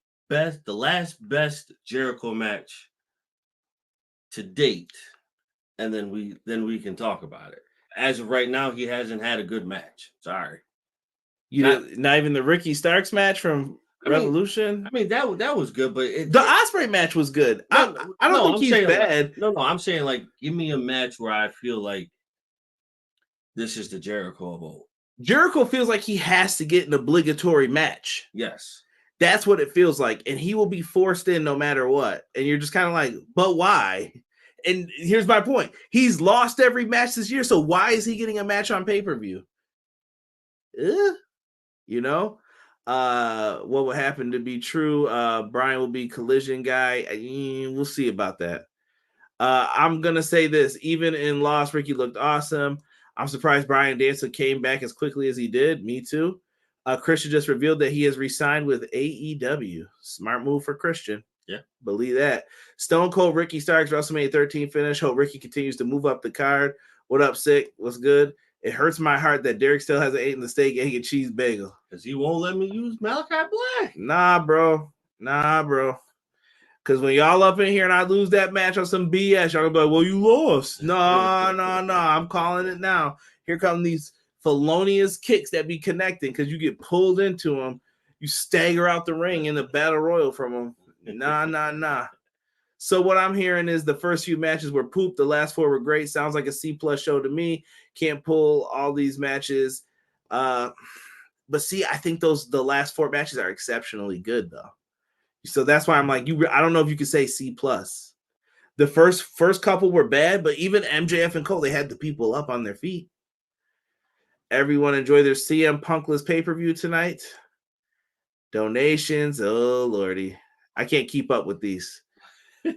last best Jericho match to date, and then we can talk about it. As of right now, he hasn't had a good match. Sorry. Not even the Ricky Starks match from Revolution? That was good, but the Ospreay match was good. I don't think he's bad. I'm saying, like, give me a match where I feel like this is the Jericho of old. Jericho feels like he has to get an obligatory match. Yes. That's what it feels like. And he will be forced in no matter what. And you're just kind of like, but why? And here's my point. He's lost every match this year. So why is he getting a match on pay-per-view? You know? What will happen to be true? Brian will be collision guy. We'll see about that. I'm going to say this. Even in loss, Ricky looked awesome. I'm surprised Bryan Danielson came back as quickly as he did. Me too. Christian just revealed that he has re-signed with AEW. Smart move for Christian. Yeah. Believe that. Stone Cold Ricky Starks, WrestleMania 13 finish. Hope Ricky continues to move up the card. What up, Sick? What's good? It hurts my heart that Derek still hasn't eaten the steak, egg, and cheese bagel. Because he won't let me use Malachi Black. Nah, bro. Because when y'all up in here and I lose that match on some BS, y'all gonna be like, well, you lost. No. I'm calling it now. Here come these felonious kicks that be connecting because you get pulled into them. You stagger out the ring in the battle royal from them. Nah. So what I'm hearing is the first few matches were poop. The last 4 were great. Sounds like a C+ show to me. Can't pull all these matches. But see, I think the last 4 matches are exceptionally good though. So that's why I'm like, I don't know if you could say C+. The first couple were bad, but even MJF and Cole, they had the people up on their feet. Everyone enjoy their CM Punkless pay-per-view tonight. Donations. Oh, Lordy. I can't keep up with these.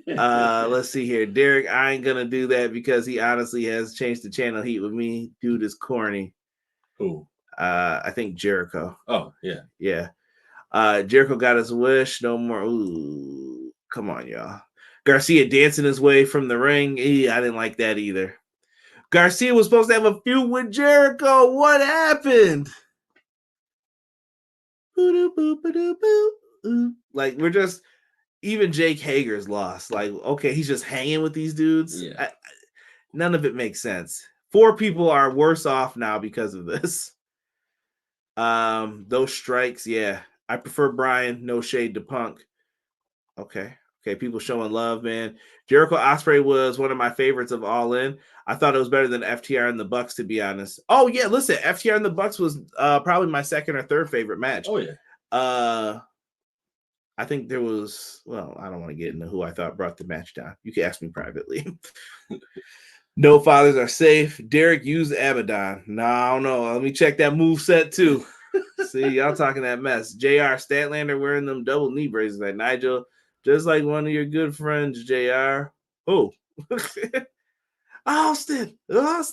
Let's see here. Derek, I ain't going to do that because he honestly has changed the channel heat with me. Dude is corny. Who? I think Jericho. Oh, yeah. Yeah. Jericho got his wish. No more. Ooh, come on, y'all. Garcia dancing his way from the ring. I didn't like that either. Garcia was supposed to have a feud with Jericho. What happened? Like, we're just, even Jake Hager's lost. Like, okay, he's just hanging with these dudes. Yeah. None of it makes sense. 4 people are worse off now because of this. Those strikes, yeah. I prefer Brian, no shade to Punk. Okay, people showing love, man. Jericho Ospreay was one of my favorites of All In. I thought it was better than FTR and the Bucks, to be honest. Oh, yeah, listen, FTR and the Bucks was probably my second or third favorite match. Oh, yeah. I think there was, well, I don't want to get into who I thought brought the match down. You can ask me privately. No fathers are safe. Derek used Abaddon. No, I don't know. Let me check that move set too. See, y'all talking that mess. JR Statlander wearing them double knee braces like Nigel, just like one of your good friends, JR. Oh, Austin. Let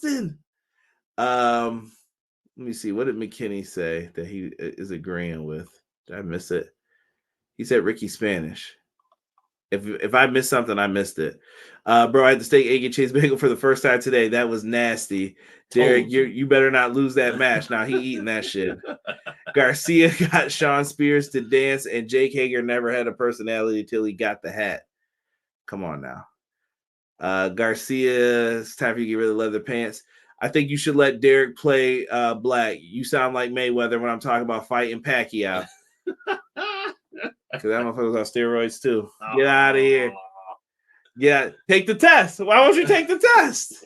me see. What did McKinney say that he is agreeing with? Did I miss it? He said Ricky Spanish. If I missed something, I missed it. Bro, I had to steak, egg, and cheese bagel for the first time today. That was nasty. Derek, you better not lose that match. Now he eating that shit. Garcia got Sean Spears to dance, and Jake Hager never had a personality until he got the hat. Come on now. Garcia, it's time for you to get rid of leather pants. I think you should let Derek play black. You sound like Mayweather when I'm talking about fighting Pacquiao. Because that motherfucker's on steroids too. Get out of here. Yeah, take the test. Why won't you take the test?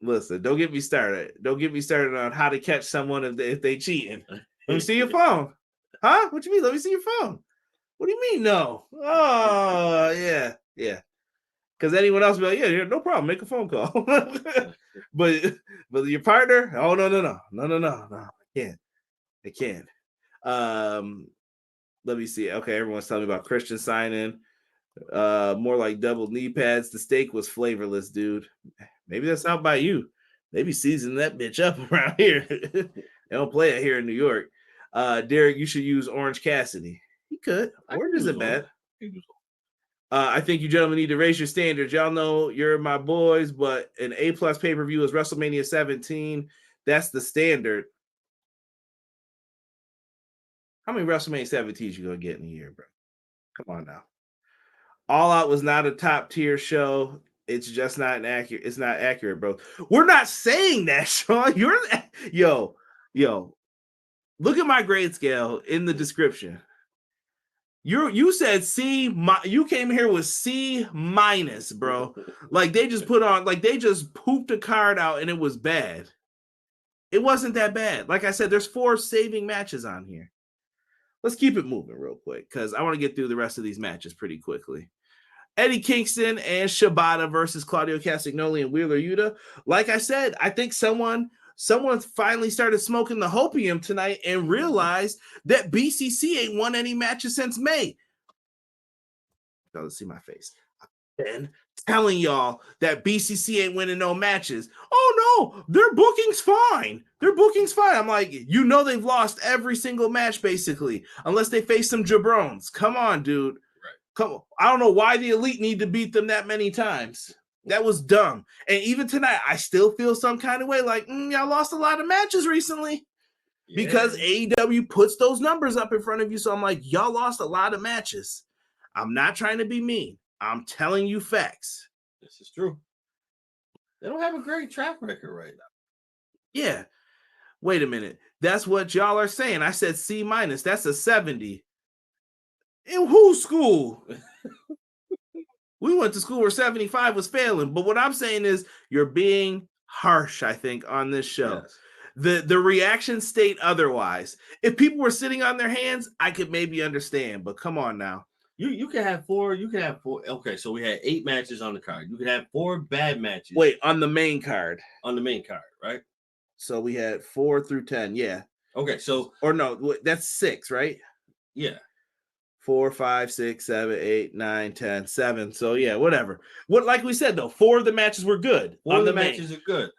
Listen, don't get me started. Don't get me started on how to catch someone if they cheating. Let me see your phone. Huh? What you mean? Let me see your phone. What do you mean no? Oh, yeah. Because anyone else will be like, yeah, no problem. Make a phone call. but your partner? Oh, no. I can't. Let me see. Okay, everyone's telling me about Christian signing. More like double knee pads. The steak was flavorless, dude. Maybe that's out by you. Maybe season that bitch up around here. They don't play it here in New York. Derek, you should use Orange Cassidy. He could. Orange isn't bad. I think you gentlemen need to raise your standards. Y'all know you're my boys, but an A+ pay-per-view is WrestleMania 17. That's the standard. How many WrestleMania 17s you gonna get in a year, bro? Come on now. All Out was not a top tier show. It's just not accurate. It's not accurate, bro. We're not saying that, Sean. Yo. Look at my grade scale in the description. You said C. You came here with C-, bro. Like they just pooped a card out and it was bad. It wasn't that bad. Like I said, there's 4 saving matches on here. Let's keep it moving real quick because I want to get through the rest of these matches pretty quickly. Eddie Kingston and Shibata versus Claudio Castagnoli and Wheeler Yuta. Like I said, I think someone finally started smoking the hopium tonight and realized that BCC ain't won any matches since May. Now let's see my face. I've been telling y'all that BCC ain't winning no matches. Oh no, their booking's fine. I'm like, they've lost every single match basically, unless they face some jabrones. Come on, dude. Right. Come on. I don't know why the Elite need to beat them that many times. That was dumb. And even tonight, I still feel some kind of way like, y'all lost a lot of matches recently. Yeah. Because AEW puts those numbers up in front of you. So I'm like, y'all lost a lot of matches. I'm not trying to be mean. I'm telling you facts. This is true. They don't have a great track record right now. Yeah. Wait a minute. That's what y'all are saying. I said C-. That's a 70. In whose school? We went to school where 75 was failing. But what I'm saying is you're being harsh, I think, on this show. Yes. The reaction state otherwise. If people were sitting on their hands, I could maybe understand. But come on now. You can have 4. You can have 4. Okay, so we had 8 matches on the card. You could have 4 bad matches. Wait, on the main card. On the main card, right? So we had 4 through 10. Yeah. Okay, so that's 6, right? Yeah. 4, 5, 6, 7, 8, 9, 10, 7. So yeah, whatever. Like we said though, 4 of the matches were good. 4 of the matches are good.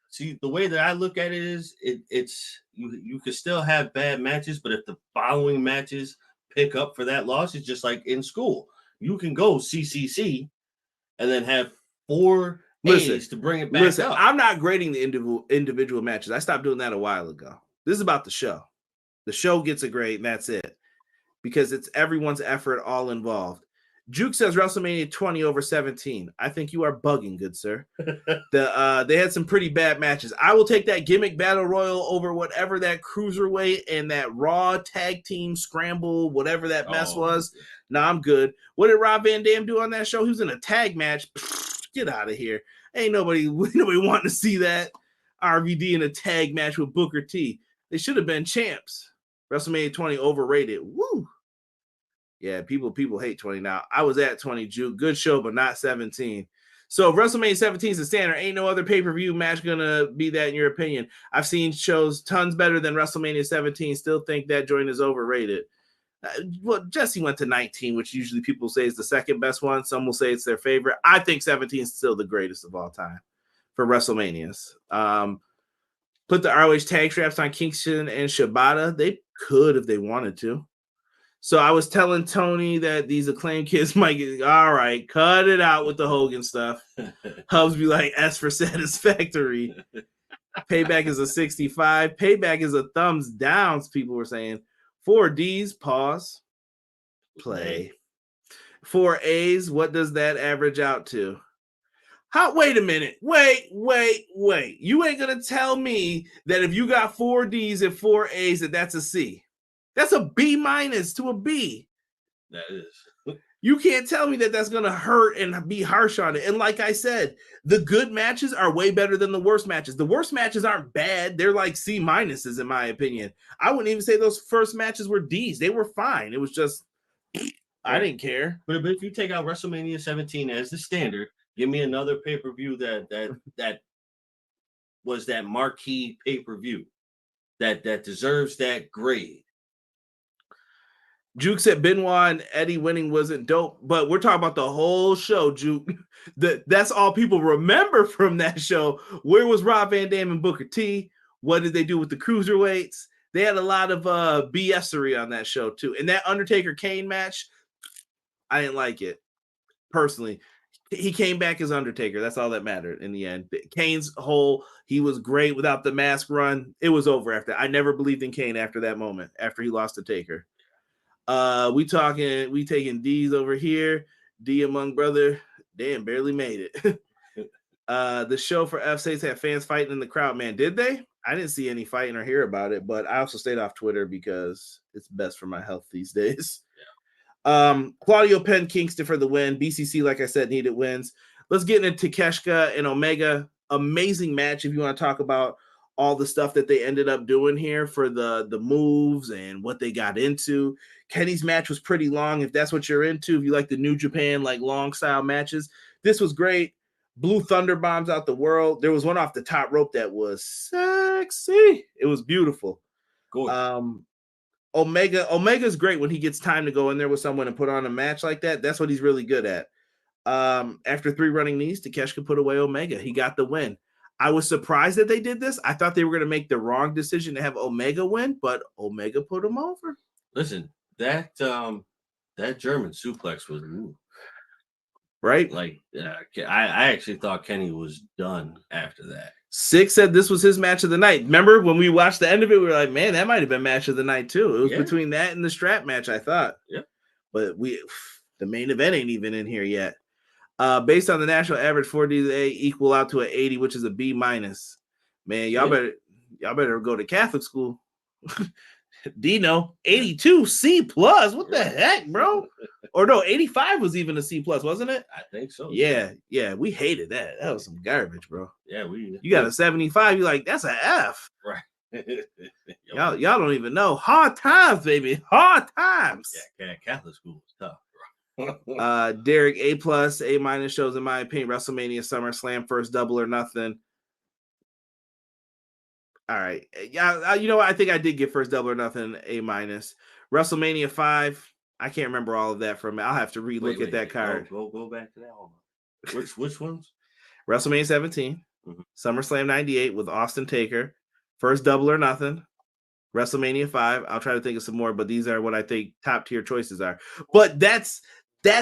See, the way that I look at it is it's you could still have bad matches, but if the following matches pick up for that loss, it's just like in school. You can go CCC and then have 4 Hayes to bring it back up. I'm not grading the individual matches. I stopped doing that a while ago. This is about the show. The show gets a grade, and that's it. Because it's everyone's effort all involved. Juke says WrestleMania 20 over 17. I think you are bugging, good sir. They had some pretty bad matches. I will take that gimmick battle royal over whatever that cruiserweight and that Raw tag team scramble, whatever that mess was. Nah, I'm good. What did Rob Van Dam do on that show? He was in a tag match. Get out of here. Ain't nobody wanting to see that. RVD in a tag match with Booker T. They should have been champs. WrestleMania 20 overrated. Woo. Yeah, people hate 20 now. I was at 20, Juke. Good show, but not 17. So if WrestleMania 17 is the standard, ain't no other pay-per-view match gonna be that in your opinion. I've seen shows tons better than WrestleMania 17. Still think that joint is overrated. Well, Jesse went to 19, which usually people say is the second best one. Some will say it's their favorite. I think 17 is still the greatest of all time for WrestleManias. Put the ROH tag straps on Kingston and Shibata. They could if they wanted to. So I was telling Tony that these acclaimed kids might get, all right, cut it out with the Hogan stuff. Hobbs be like, S for satisfactory. Payback is a 65. Payback is a thumbs down, people were saying. 4 Ds, pause, play. 4 A's, what does that average out to? Wait a minute. Wait. You ain't going to tell me that if you got 4 Ds and 4 A's, that's a C. That's a B minus to a B. That is. You can't tell me that that's going to hurt and be harsh on it. And like I said, the good matches are way better than the worst matches. The worst matches aren't bad. They're like C minuses, in my opinion. I wouldn't even say those first matches were Ds. They were fine. It was just, I didn't care. But if you take out WrestleMania 17 as the standard, give me another pay-per-view that was that marquee pay-per-view that deserves that grade. Juke said Benoit and Eddie winning wasn't dope, but we're talking about the whole show, Juke. That's all people remember from that show. Where was Rob Van Dam and Booker T? What did they do with the cruiserweights? They had a lot of BS-ery on that show, too. And that Undertaker-Kane match, I didn't like it, personally. He came back as Undertaker. That's all that mattered in the end. Kane's he was great without the mask run. It was over after. I never believed in Kane after that moment, after he lost to Taker. We taking D's over here. D among brother. Damn, barely made it. The show for F-States had fans fighting in the crowd. Man, did they? I didn't see any fighting or hear about it, but I also stayed off Twitter because it's best for my health these days. Yeah. Claudio Penn Kingston for the win. BCC, like I said, needed wins. Let's get into Takeshita and Omega. Amazing match if you want to talk about all the stuff that they ended up doing here for the moves and what they got into. Kenny's match was pretty long. If that's what you're into, if you like the New Japan, like long style matches, this was great. Blew thunder bombs out the world. There was one off the top rope that was sexy. It was beautiful. Gorgeous. Omega's great when he gets time to go in there with someone and put on a match like that. That's what he's really good at. After 3 running knees, Takeshita put away Omega. He got the win. I was surprised that they did this. I thought they were going to make the wrong decision to have Omega win, but Omega put him over. Listen, that German suplex was right. Like I actually thought Kenny was done after that. Six said this was his match of the night. Remember when we watched the end of it, we were like, man, that might have been match of the night too. It was between that and the strap match, I thought. Yeah. But the main event ain't even in here yet. Based on the national average, 40 equal out to an 80, which is a B minus. Man, y'all better go to Catholic school. Dino, 82 C plus. What the heck, bro? Or no, 85 was even a C plus, wasn't it? I think so. Yeah. We hated that. That was some garbage, bro. Yeah, you got a 75. You're like, that's an F. Right. y'all don't even know. Hard times, baby. Hard times. Yeah, Catholic school was tough. Derek, A plus, A minus shows in my opinion. WrestleMania, SummerSlam, first double or nothing. All right, yeah, you know what? I think I did get first double or nothing A minus. WrestleMania 5. I can't remember all of that from it. I'll have to relook at that card. Go back to that one. Which ones? WrestleMania 17, SummerSlam 98 with Austin Taker, first double or nothing. WrestleMania 5. I'll try to think of some more, but these are what I think top tier choices are. But that's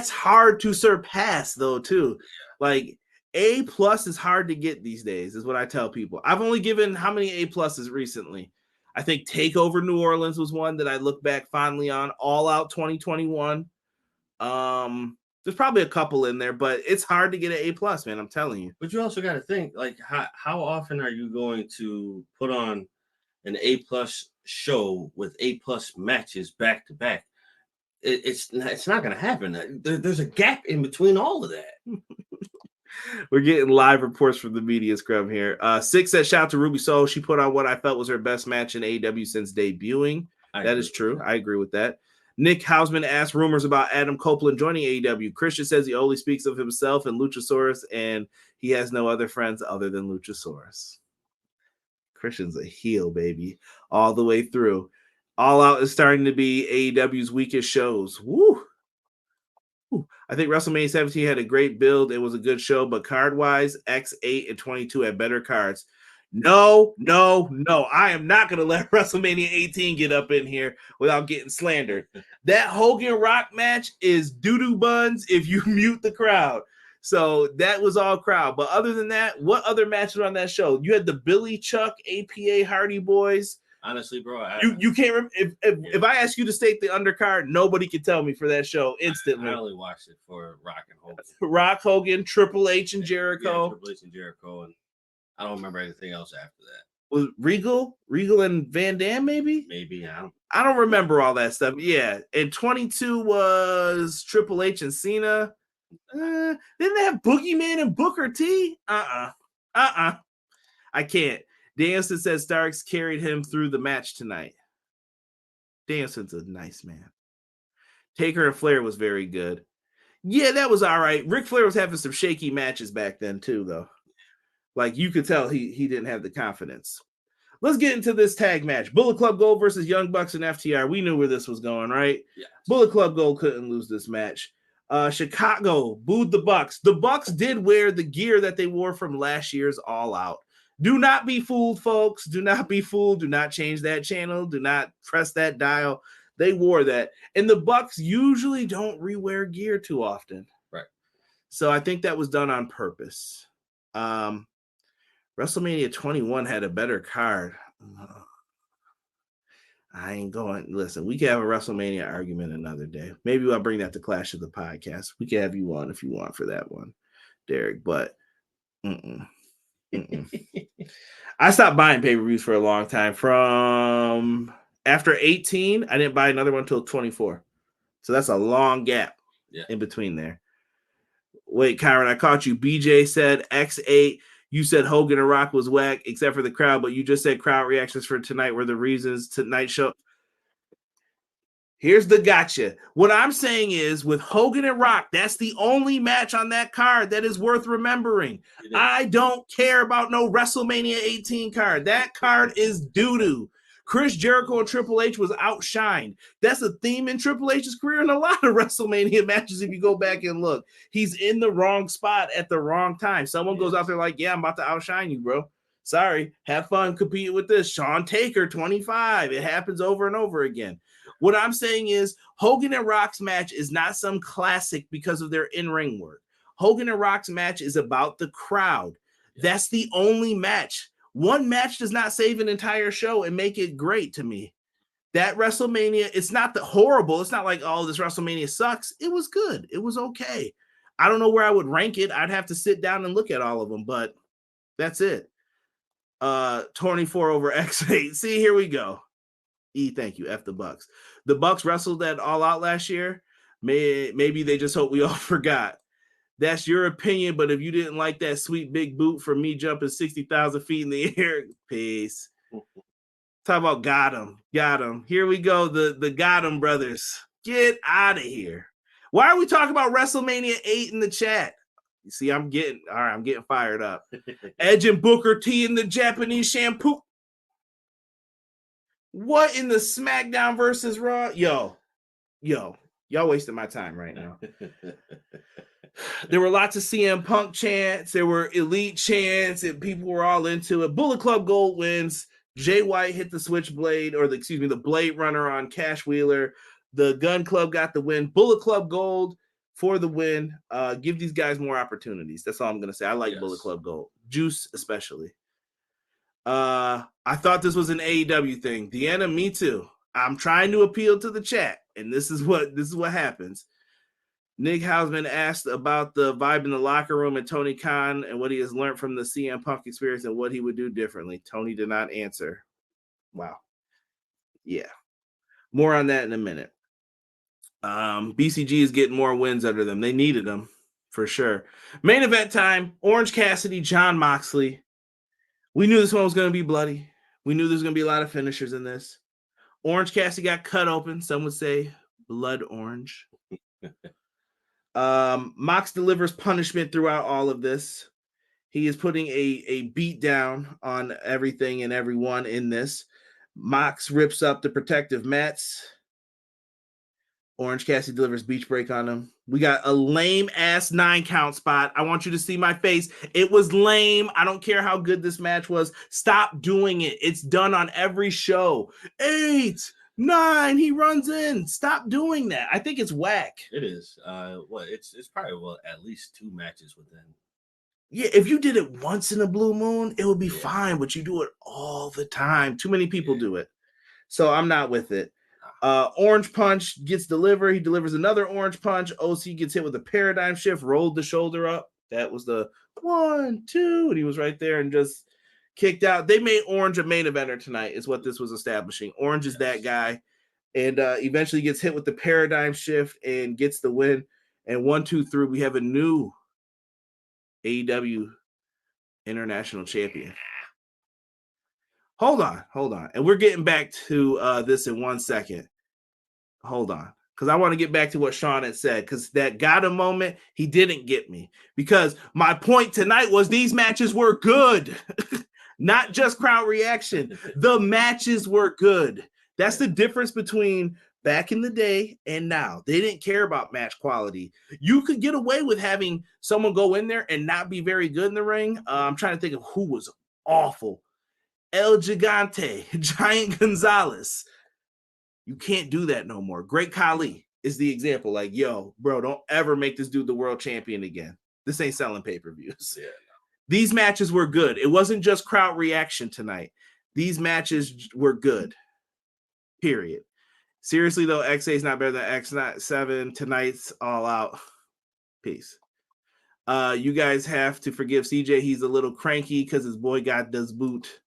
hard to surpass though too. Like A+ is hard to get these days, is what I tell people. I've only given how many A+ recently? I think TakeOver New Orleans was one that I look back fondly on. All Out 2021. There's probably a couple in there, but it's hard to get an A+, man. I'm telling you. But you also got to think, like, how often are you going to put on an A+ show with A+ matches back to back? It's not going to happen. There's a gap in between all of that. We're getting live reports from the media scrum here. Six said, shout out to Ruby Soho. She put on what I felt was her best match in AEW since debuting. That is true. I agree with that. Nick Hausman asked rumors about Adam Copeland joining AEW. Christian says he only speaks of himself and Luchasaurus, and he has no other friends other than Luchasaurus. Christian's a heel, baby, all the way through. All Out is starting to be AEW's weakest shows. Woo! I think WrestleMania 17 had a great build. It was a good show, but card-wise, X8 and 22 had better cards. No. I am not going to let WrestleMania 18 get up in here without getting slandered. That Hogan Rock match is doo-doo buns if you mute the crowd. So that was all crowd. But other than that, what other matches were on that show? You had the Billy Chuck, APA Hardy Boys. Honestly, bro, you can't if I ask you to state the undercard, nobody can tell me for that show instantly. I only watched it for Rock and Hogan. Rock, Hogan, Triple H, and Jericho. Yeah, Triple H and Jericho, and I don't remember anything else after that. Was Regal and Van Dam, maybe? Maybe I don't remember all that stuff. Yeah, and 22 was Triple H and Cena. Didn't they have Boogeyman and Booker T? I can't. Danielson says Starks carried him through the match tonight. Danielson's a nice man. Taker and Flair was very good. Yeah, that was all right. Ric Flair was having some shaky matches back then too, though. Like, you could tell he didn't have the confidence. Let's get into this tag match. Bullet Club Gold versus Young Bucks and FTR. We knew where this was going, right? Yeah. Bullet Club Gold couldn't lose this match. Chicago booed the Bucks. The Bucks did wear the gear that they wore from last year's All Out. Do not be fooled, folks. Do not be fooled. Do not change that channel. Do not press that dial. They wore that. And the Bucks usually don't rewear gear too often. Right. So I think that was done on purpose. WrestleMania 21 had a better card. I ain't going. Listen, we can have a WrestleMania argument another day. Maybe I'll bring that to Clash of the Podcast. We can have you on if you want for that one, Derek. But I stopped buying pay-per-views for a long time. From after 18, I didn't buy another one until 24. So that's a long gap in between there. Wait, Kyron, I caught you. BJ said X8. You said Hogan and Rock was whack, except for the crowd, but you just said crowd reactions for tonight were the reasons tonight show. Here's the gotcha. What I'm saying is, with Hogan and Rock, that's the only match on that card that is worth remembering. I don't care about no WrestleMania 18 card. That card is doo-doo. Chris Jericho and Triple H was outshined. That's a theme in Triple H's career in a lot of WrestleMania matches. If you go back and look, he's in the wrong spot at the wrong time. Someone goes out there like, yeah, I'm about to outshine you, bro. Sorry. Have fun competing with this. Shawn Taker, 25. It happens over and over again. What I'm saying is Hogan and Rock's match is not some classic because of their in-ring work. Hogan and Rock's match is about the crowd. That's the only match. One match does not save an entire show and make it great to me. That WrestleMania, it's not horrible. It's not like, oh, this WrestleMania sucks. It was good. It was okay. I don't know where I would rank it. I'd have to sit down and look at all of them, but that's it. 24 over X8. See, here we go. Thank you. F the Bucks. The Bucks wrestled that All Out last year. Maybe they just hope we all forgot. That's your opinion, but if you didn't like that sweet big boot for me jumping 60,000 feet in the air, peace. Talk about got him. Here we go, the got him brothers. Get out of here. Why are we talking about WrestleMania 8 in the chat? You see, I'm getting fired up. Edge and Booker T in the Japanese shampoo. What in the SmackDown versus Raw? Yo, y'all wasting my time right now. There were lots of CM Punk chants. There were Elite chants, and people were all into it. Bullet Club Gold wins. Jay White hit the switchblade, the Blade Runner on Cash Wheeler. The Gun Club got the win. Bullet Club Gold for the win. Give these guys more opportunities. That's all I'm gonna say. I like Yes. Bullet Club Gold. Juice especially. I thought this was an AEW thing. Deanna, me too. I'm trying to appeal to the chat, and this is what happens. Nick Hausman asked about the vibe in the locker room and Tony Khan and what he has learned from the CM Punk experience and what he would do differently. Tony did not answer. Wow. Yeah. More on that in a minute. BCG is getting more wins under them. They needed them for sure. Main event time. Orange Cassidy, John Moxley. We knew this one was going to be bloody. We knew there was going to be a lot of finishers in this. Orange Cassidy got cut open. Some would say blood orange. Mox delivers punishment throughout all of this. He is putting a beat down on everything and everyone in this. Mox rips up the protective mats. Orange Cassidy delivers beach break on him. We got a lame ass 9 count spot. I want you to see my face. It was lame. I don't care how good this match was. Stop doing it. It's done on every show. 8, 9. He runs in. Stop doing that. I think it's whack. It is. It's probably at least 2 matches within. Yeah, if you did it once in a blue moon, it would be fine, but you do it all the time. Too many people do it. So I'm not with it. Orange punch gets delivered. He delivers another orange punch. OC gets hit with a paradigm shift, rolled the shoulder up. That was the 1, 2, and he was right there and just kicked out. They made Orange a main eventer tonight, is what this was establishing. Orange is that guy, and eventually gets hit with the paradigm shift and gets the win. And 1, 2, 3, we have a new AEW International Champion. Hold on. And we're getting back to this in 1 second. Hold on. Because I want to get back to what Sean had said. Because that got a moment, he didn't get me. Because my point tonight was these matches were good. Not just crowd reaction. The matches were good. That's the difference between back in the day and now. They didn't care about match quality. You could get away with having someone go in there and not be very good in the ring. I'm trying to think of who was awful. El Gigante, Giant Gonzalez. You can't do that no more. Great Khali is the example. Like, yo, bro, don't ever make this dude the world champion again. This ain't selling pay-per-views. Yeah, no. These matches were good. It wasn't just crowd reaction tonight. These matches were good. Period. Seriously, though, XA is not better than X7. Tonight's all out. Peace. You guys have to forgive CJ. He's a little cranky because his boy got does boot.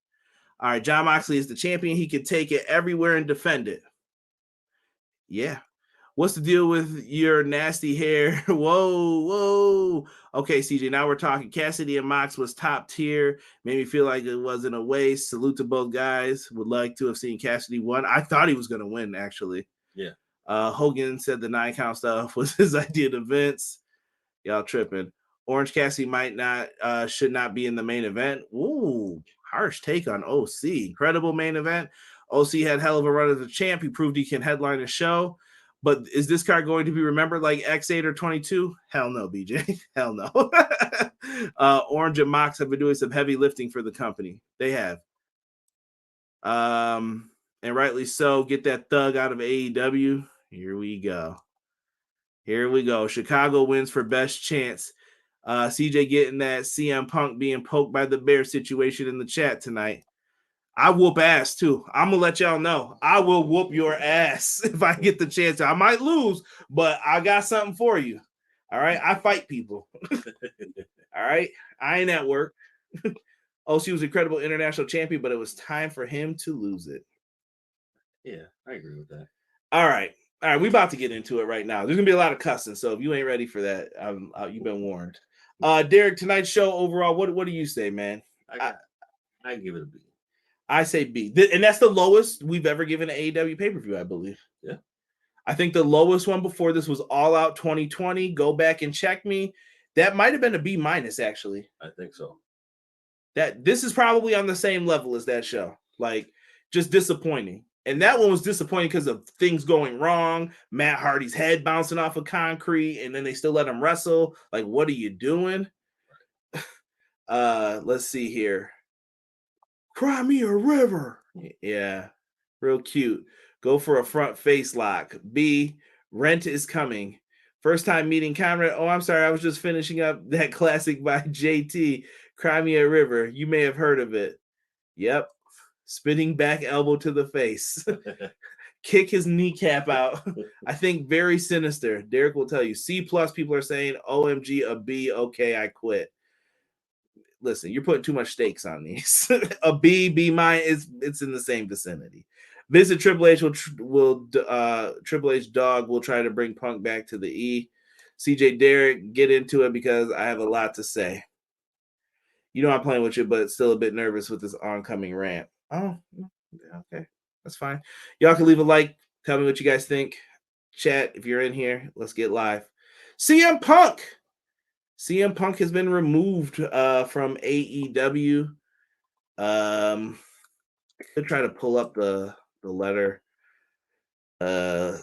All right, John Moxley is the champion. He can take it everywhere and defend it. Yeah. What's the deal with your nasty hair? Whoa. Okay, CJ, now we're talking. Cassidy and Mox was top tier. Made me feel like it wasn't a waste. Salute to both guys. Would like to have seen Cassidy win. I thought he was going to win, actually. Yeah. Hogan said the 9 count stuff was his idea to Vince. Y'all tripping. Orange Cassidy should not be in the main event. Ooh, harsh take on OC. Incredible main event. OC had hell of a run as a champ. He proved he can headline a show. But is this card going to be remembered like X8 or 22? Hell no, BJ. Hell no. Orange and Mox have been doing some heavy lifting for the company. They have. And rightly so. Get that thug out of AEW. Here we go. Chicago wins for best chance. CJ getting that CM Punk being poked by the bear situation in the chat tonight. I whoop ass too. I'm gonna let y'all know. I will whoop your ass if I get the chance. I might lose, but I got something for you. All right. I fight people. All right. I ain't at work. OC was incredible international champion, but it was time for him to lose it. Yeah, I agree with that. All right. We about to get into it right now. There's gonna be a lot of cussing, so if you ain't ready for that, you've been warned. Derek, tonight's show overall, what do you say, man? I give it a B. I say B. And that's the lowest we've ever given an AEW pay-per-view, I believe. Yeah. I think the lowest one before this was All Out 2020. Go back and check me. That might have been a B-, actually. I think so. This is probably on the same level as that show. Like, just disappointing. And that one was disappointing because of things going wrong. Matt Hardy's head bouncing off of concrete, and then they still let him wrestle. Like, what are you doing? Let's see here. Cry me a river. Yeah, real cute. Go for a front face lock. B, Rent is coming. First time meeting Conrad. Oh, I'm sorry. I was just finishing up that classic by JT, Crimea River. You may have heard of it. Yep. Spinning back elbow to the face. Kick his kneecap out. I think very sinister. Derek will tell you. C+ people are saying, OMG, a B. Okay, I quit. Listen, you're putting too much stakes on these. A B, B-, it's in the same vicinity. Visit Triple H Triple H dog will try to bring Punk back to the E. CJ Derek, get into it because I have a lot to say. You know I'm playing with you, but still a bit nervous with this oncoming rant. Oh, okay. That's fine. Y'all can leave a like. Tell me what you guys think. Chat, if you're in here, let's get live. CM Punk. CM Punk has been removed from AEW. I could try to pull up the letter. Let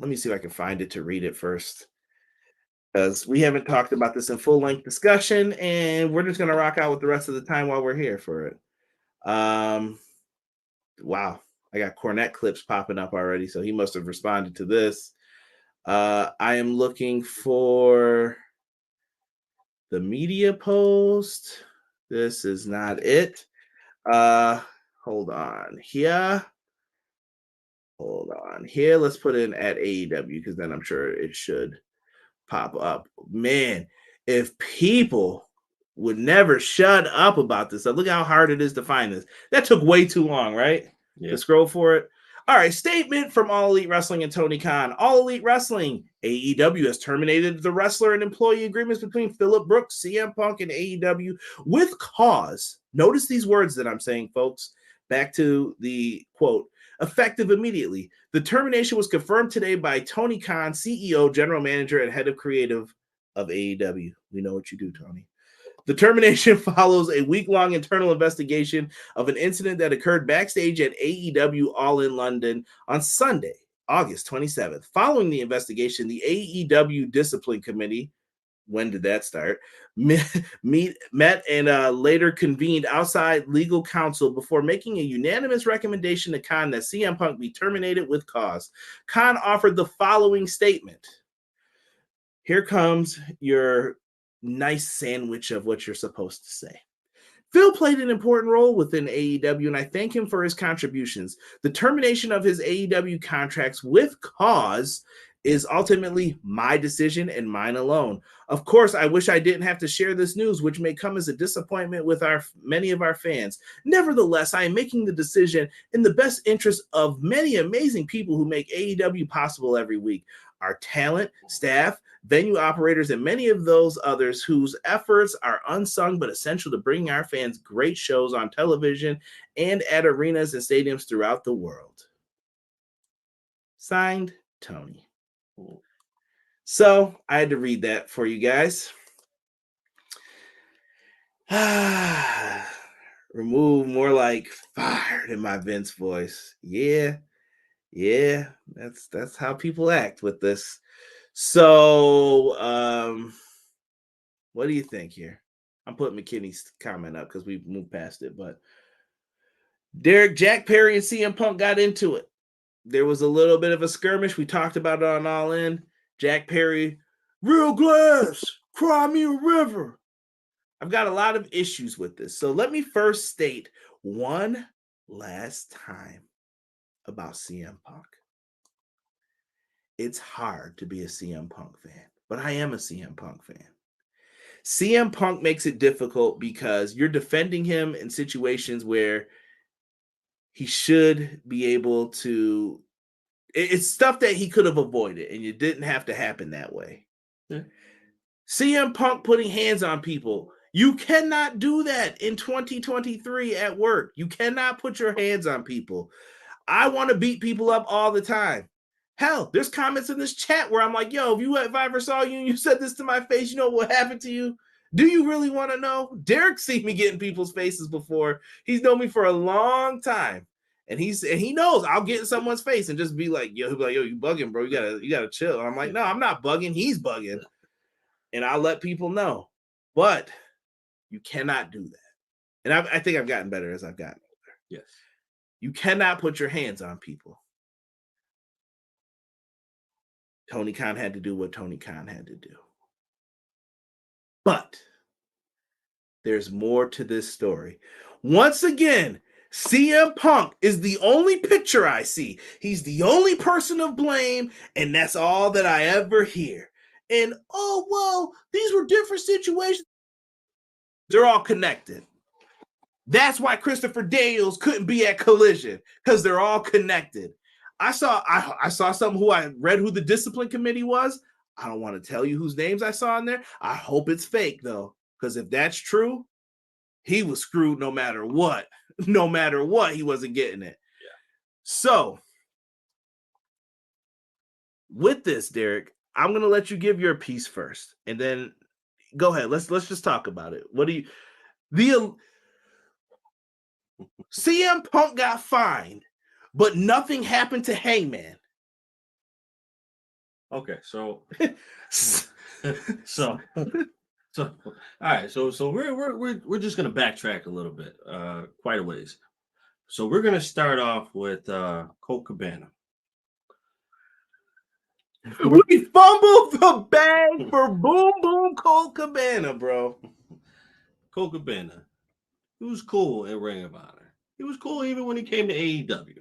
me see if I can find it to read it first, because we haven't talked about this in full-length discussion, and we're just going to rock out with the rest of the time while we're here for it. Wow, I got Cornette clips popping up already, so he must have responded to this. I am looking for the media post. This is not it. Hold on here. Let's put in at AEW, because then I'm sure it should pop up. Man, if people would never shut up about this, look how hard it is to find this. That took way too long, right? Yeah. To scroll for it. All right, statement from All Elite Wrestling and Tony Khan. All Elite Wrestling, AEW has terminated the wrestler and employee agreements between Phillip Brooks, CM Punk, and AEW with cause. Notice these words that I'm saying, folks. Back to the quote. Effective immediately. The termination was confirmed today by Tony Khan, CEO, General Manager, and Head of Creative of AEW. We know what you do, Tony. The termination follows a week-long internal investigation of an incident that occurred backstage at AEW Allin London on Sunday, August 27th. Following the investigation, the AEW Discipline Committee, when did that start, met and later convened outside legal counsel before making a unanimous recommendation to Khan that CM Punk be terminated with cause. Khan offered the following statement. Here comes your nice sandwich of what you're supposed to say. Phil played an important role within AEW, and I thank him for his contributions. The termination of his AEW contracts with cause is ultimately my decision and mine alone. Of course, I wish I didn't have to share this news, which may come as a disappointment with many of our fans. Nevertheless, I am making the decision in the best interest of many amazing people who make AEW possible every week. Our talent, staff, venue operators, and many of those others whose efforts are unsung but essential to bringing our fans great shows on television and at arenas and stadiums throughout the world. Signed, Tony. So I had to read that for you guys. Remove more like fired in my Vince voice. Yeah, that's how people act with this. So, what do you think here? I'm putting McKinney's comment up because we moved past it, but Derek, Jack Perry, and CM Punk got into it. There was a little bit of a skirmish. We talked about it on All In. Jack Perry, real glass, cry me a river. I've got a lot of issues with this. So let me first state one last time about CM Punk. It's hard to be a CM Punk fan, but I am a CM Punk fan. CM Punk makes it difficult because you're defending him in situations where he should be able to. It's stuff that he could have avoided, and it didn't have to happen that way. Yeah. CM Punk putting hands on people. You cannot do that in 2023 at work. You cannot put your hands on people. I want to beat people up all the time. Hell, there's comments in this chat where I'm like, yo, if I ever saw you and you said this to my face, you know what happened to you? Do you really want to know? Derek seen me get in people's faces before. He's known me for a long time. And he knows I'll get in someone's face and just be like, yo, he'll be like, yo, you bugging, bro. You gotta chill. And I'm like, no, I'm not bugging. He's bugging. And I'll let people know. But you cannot do that. And I think I've gotten better as I've gotten older. Yes. You cannot put your hands on people. Tony Khan had to do what Tony Khan had to do. But there's more to this story. Once again, CM Punk is the only picture I see. He's the only person of blame, and that's all that I ever hear. And, oh, well, these were different situations. They're all connected. That's why Christopher Daniels couldn't be at Collision, because they're all connected. I saw something who I read who the discipline committee was. I don't want to tell you whose names I saw in there. I hope it's fake, though, because if that's true, he was screwed no matter what. No matter what, he wasn't getting it. Yeah. So, with this, Derek, I'm going to let you give your piece first, and then go ahead. Let's just talk about it. What do you... CM Punk got fined, but nothing happened to Hangman. Okay, so all right, so we're just gonna backtrack a little bit, quite a ways. So we're gonna start off with Colt Cabana. We fumbled the bag for Boom Boom Colt Cabana, bro. Colt Cabana. He was cool in Ring of Honor. He was cool even when he came to AEW.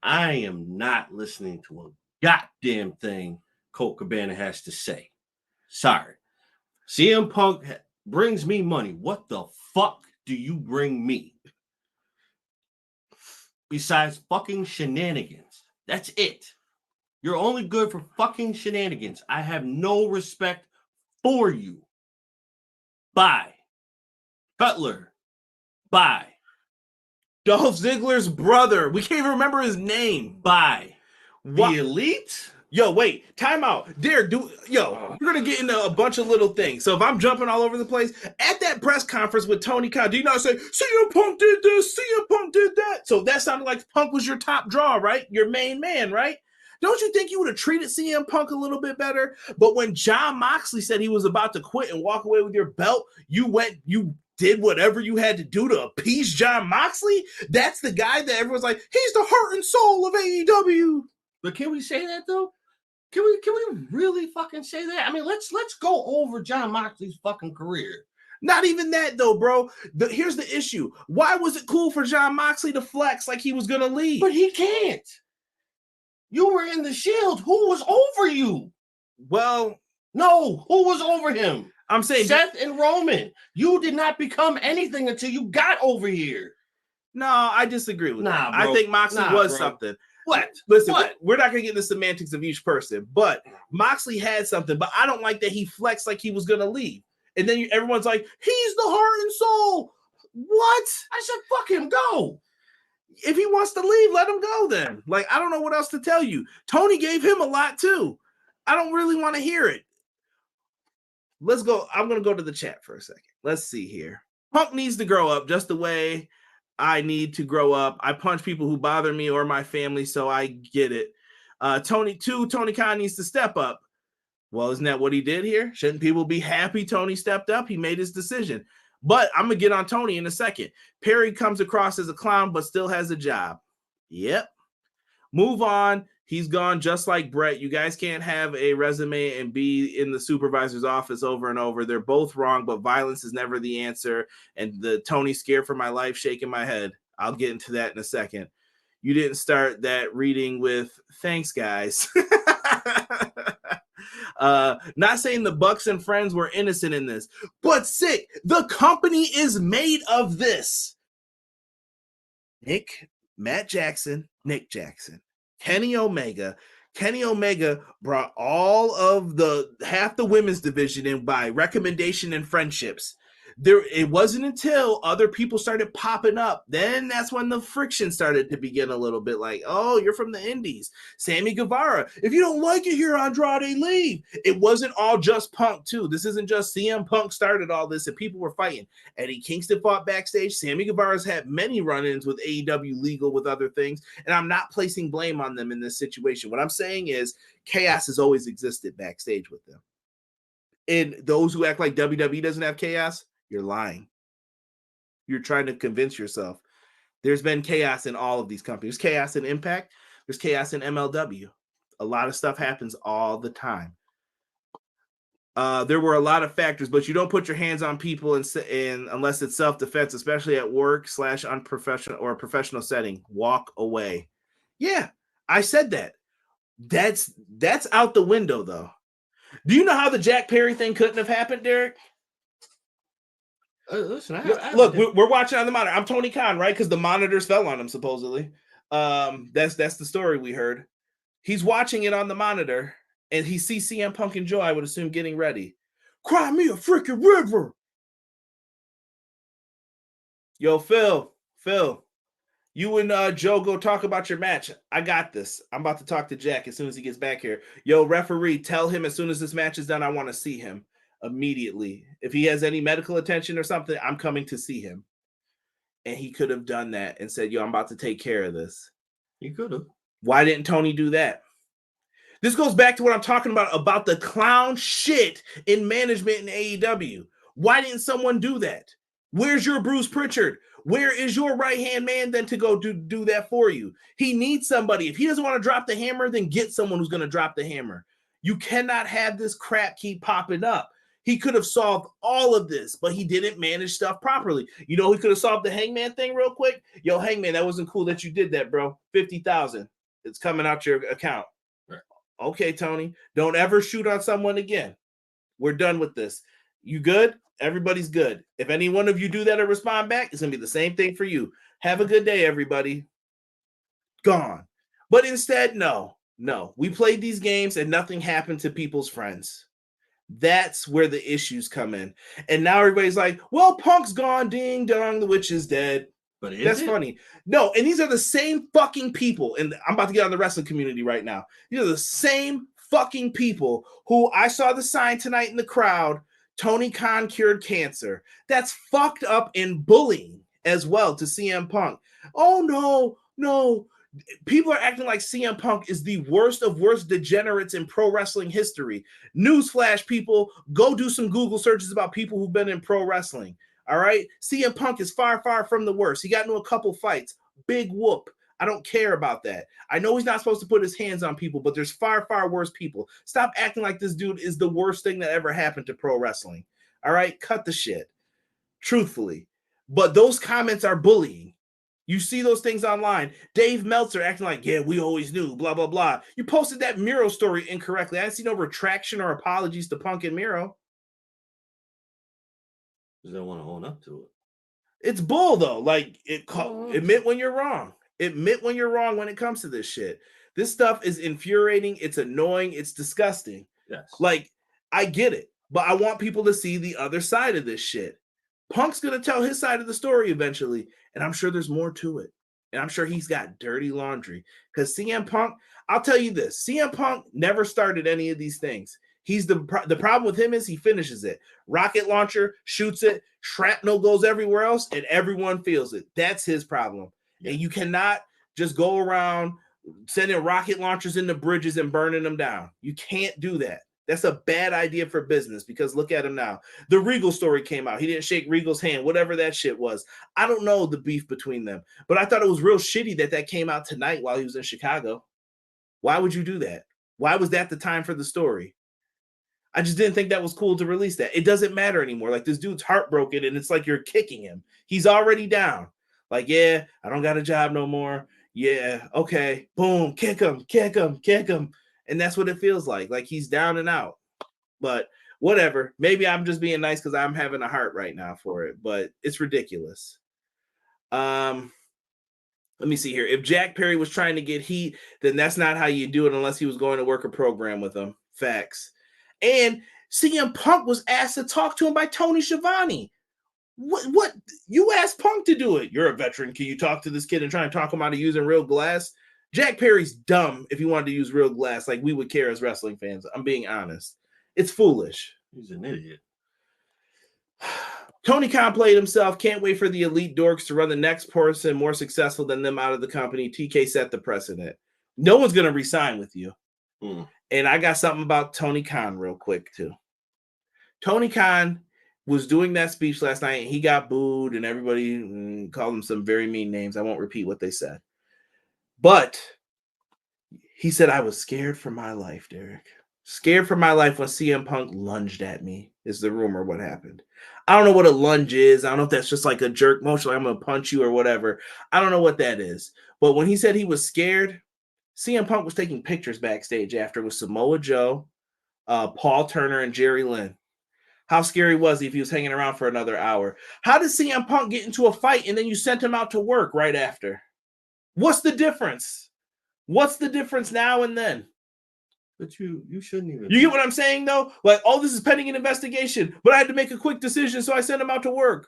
I am not listening to a goddamn thing Colt Cabana has to say. Sorry. CM Punk brings me money. What the fuck do you bring me? Besides fucking shenanigans. That's it. You're only good for fucking shenanigans. I have no respect for you. Bye. Cutler. Bye. Dolph Ziggler's brother. We can't even remember his name. Bye. What? The Elite? Yo, wait. Time out. Derek, we're going to get into a bunch of little things. So if I'm jumping all over the place, at that press conference with Tony Khan, do you not say, CM Punk did this, CM Punk did that? So that sounded like Punk was your top draw, right? Your main man, right? Don't you think you would have treated CM Punk a little bit better? But when Jon Moxley said he was about to quit and walk away with your belt, you did whatever you had to do to appease Jon Moxley? That's the guy that everyone's like, he's the heart and soul of AEW. But can we say that, though? Can we really fucking say that? I mean, let's go over Jon Moxley's fucking career. Not even that, though, bro. Here's the issue. Why was it cool for Jon Moxley to flex like he was going to leave? But he can't. You were in the Shield. Who was over you? Well, no. Who was over him? I'm saying Seth and Roman. You did not become anything until you got over here. No, I disagree with that. Bro. I think Moxley was something. What? Listen, we're not going to get into the semantics of each person, but Moxley had something, but I don't like that he flexed like he was going to leave. And then everyone's like, he's the heart and soul. What? I said, fuck him, go. If he wants to leave, let him go then. Like, I don't know what else to tell you. Tony gave him a lot too. I don't really want to hear it. Let's go. I'm going to go to the chat for a second. Let's see here. Punk needs to grow up just the way I need to grow up. I punch people who bother me or my family, so I get it. Tony Khan needs to step up. Well, isn't that what he did here? Shouldn't people be happy Tony stepped up? He made his decision. But I'm going to get on Tony in a second. Perry comes across as a clown, but still has a job. Yep. Move on. He's gone just like Brett. You guys can't have a resume and be in the supervisor's office over and over. They're both wrong, but violence is never the answer. And the Tony scared for my life, shaking my head. I'll get into that in a second. You didn't start that reading with thanks, guys. Not saying the Bucks and friends were innocent in this, but sick. The company is made of this. Nick Jackson, Kenny Omega. Kenny Omega brought all of half the women's division in by recommendation and friendships. It wasn't until other people started popping up, then that's when the friction started to begin a little bit like, oh, you're from the indies. Sammy Guevara. If you don't like it here, Andrade, leave. It wasn't all just Punk, too. This isn't just CM Punk started all this and people were fighting. Eddie Kingston fought backstage. Sammy Guevara's had many run-ins with AEW legal with other things, and I'm not placing blame on them in this situation. What I'm saying is chaos has always existed backstage with them. And those who act like WWE doesn't have chaos, you're lying. You're trying to convince yourself. There's been chaos in all of these companies. There's chaos in Impact. There's chaos in MLW. A lot of stuff happens all the time. There were a lot of factors, but you don't put your hands on people unless it's self-defense, especially at work / unprofessional or a professional setting. Walk away. Yeah, I said that. That's out the window, though. Do you know how the Jack Perry thing couldn't have happened, Derek? Listen, look, we're watching on the monitor. I'm Tony Khan, right? Because the monitors fell on him, supposedly. That's the story we heard. He's watching it on the monitor, and he sees CM Punk and Joe, I would assume, getting ready. Cry me a freaking river. Yo, Phil, you and Joe go talk about your match. I got this. I'm about to talk to Jack as soon as he gets back here. Yo, referee, tell him as soon as this match is done, I want to see him immediately. If he has any medical attention or something, I'm coming to see him. And he could have done that and said, yo, I'm about to take care of this. He could have. Why didn't Tony do that? This goes back to what I'm talking about the clown shit in management in AEW. Why didn't someone do that? Where's your Bruce Pritchard? Where is your right-hand man then to go do that for you? He needs somebody. If he doesn't want to drop the hammer, then get someone who's going to drop the hammer. You cannot have this crap keep popping up. He could have solved all of this, but he didn't manage stuff properly. You know, he could have solved the Hangman thing real quick. Yo, Hangman, that wasn't cool that you did that, bro. $50,000. It's coming out your account. Right. Okay, Tony. Don't ever shoot on someone again. We're done with this. You good? Everybody's good. If any one of you do that or respond back, it's going to be the same thing for you. Have a good day, everybody. Gone. But instead, no. We played these games and nothing happened to people's friends. That's where the issues come in. And now everybody's like, well, Punk's gone. Ding dong. The witch is dead. But that's funny. No, and these are the same fucking people. And I'm about to get on the wrestling community right now. These are the same fucking people who I saw the sign tonight in the crowd. Tony Khan cured cancer. That's fucked up in bullying as well to CM Punk. Oh, no. People are acting like CM Punk is the worst of worst degenerates in pro wrestling history. Newsflash, people, go do some Google searches about people who've been in pro wrestling. All right? CM Punk is far, far from the worst. He got into a couple fights. Big whoop. I don't care about that. I know he's not supposed to put his hands on people, but there's far, far worse people. Stop acting like this dude is the worst thing that ever happened to pro wrestling. All right? Cut the shit. Truthfully. But those comments are bullying. You see those things online. Dave Meltzer acting like, yeah, we always knew, blah, blah, blah. You posted that Miro story incorrectly. I didn't see no retraction or apologies to Punk and Miro. Because they want to own up to it. It's bull, though. Like, admit when you're wrong. Admit when you're wrong when it comes to this shit. This stuff is infuriating. It's annoying. It's disgusting. Yes. Like, I get it. But I want people to see the other side of this shit. Punk's going to tell his side of the story eventually. And I'm sure there's more to it. And I'm sure he's got dirty laundry. Because CM Punk, I'll tell you this. CM Punk never started any of these things. He's the problem with him is he finishes it. Rocket launcher, shoots it. Shrapnel goes everywhere else. And everyone feels it. That's his problem. Yeah. And you cannot just go around sending rocket launchers into bridges and burning them down. You can't do that. That's a bad idea for business because look at him now. The Regal story came out. He didn't shake Regal's hand, whatever that shit was. I don't know the beef between them, but I thought it was real shitty that came out tonight while he was in Chicago. Why would you do that? Why was that the time for the story? I just didn't think that was cool to release that. It doesn't matter anymore. Like this dude's heartbroken and it's like you're kicking him. He's already down. Like, yeah, I don't got a job no more. Yeah, okay. Boom, kick him. And that's what it feels like. Like he's down and out. But whatever. Maybe I'm just being nice because I'm having a heart right now for it. But it's ridiculous. Let me see here. If Jack Perry was trying to get heat, then that's not how you do it unless he was going to work a program with him. Facts. And CM Punk was asked to talk to him by Tony Schiavone. What? You asked Punk to do it. You're a veteran. Can you talk to this kid and try and talk him out of using real glass? Jack Perry's dumb if he wanted to use real glass like we would care as wrestling fans. I'm being honest. It's foolish. He's an idiot. Tony Khan played himself. Can't wait for the elite dorks to run the next person more successful than them out of the company. TK set the precedent. No one's going to resign with you. And I got something about Tony Khan real quick, too. Tony Khan was doing that speech last night, and he got booed, and everybody called him some very mean names. I won't repeat what they said. But He said, I was scared for my life, Derek. Scared for my life when CM Punk lunged at me, is the rumor what happened. I don't know what a lunge is. I don't know if that's just like a jerk motion, like I'm going to punch you or whatever. I don't know what that is. But when he said he was scared, CM Punk was taking pictures backstage after with Samoa Joe, Paul Turner, and Jerry Lynn. How scary was he if he was hanging around for another hour? How did CM Punk get into a fight and then you sent him out to work right after? What's the difference? What's the difference now and then? But you shouldn't even. You get what I'm saying, though? Like, oh, this is pending an investigation, but I had to make a quick decision, so I sent him out to work.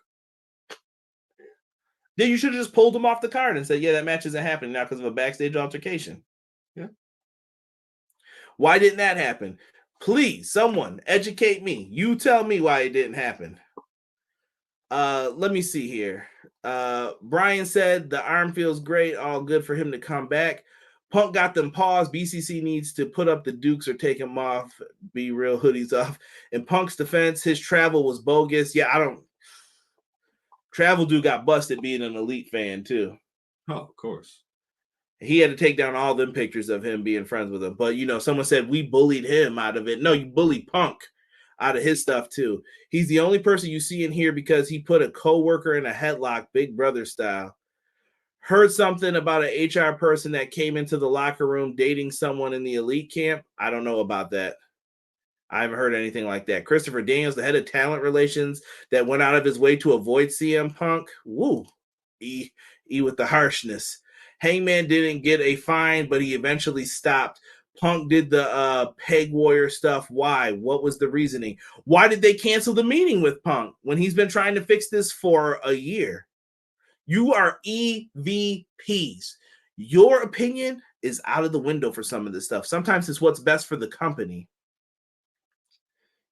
Then you should have just pulled him off the card and said, yeah, that match isn't happening now because of a backstage altercation. Yeah. Why didn't that happen? Please, someone educate me. You tell me why it didn't happen. Let me see here. Brian said the arm feels great. All good for him to come back. Punk got them paused. BCC needs to put up the Dukes or take them off. Be real, hoodies off. In Punk's defense, his travel was bogus. Yeah, Travel dude got busted being an Elite fan, too. Oh, of course. He had to take down all them pictures of him being friends with him. But, someone said we bullied him out of it. No, you bullied Punk out of his stuff, too. He's the only person you see in here because he put a coworker in a headlock, Big Brother style. Heard something about an HR person that came into the locker room dating someone in the Elite camp. I don't know about that. I haven't heard anything like that. Christopher Daniels, the head of talent relations, that went out of his way to avoid CM Punk. Woo. E with the harshness. Hangman didn't get a fine, but he eventually stopped. Punk did the Peg Warrior stuff. Why? What was the reasoning? Why did they cancel the meeting with Punk when he's been trying to fix this for a year? You are EVPs. Your opinion is out of the window for some of this stuff. Sometimes it's what's best for the company.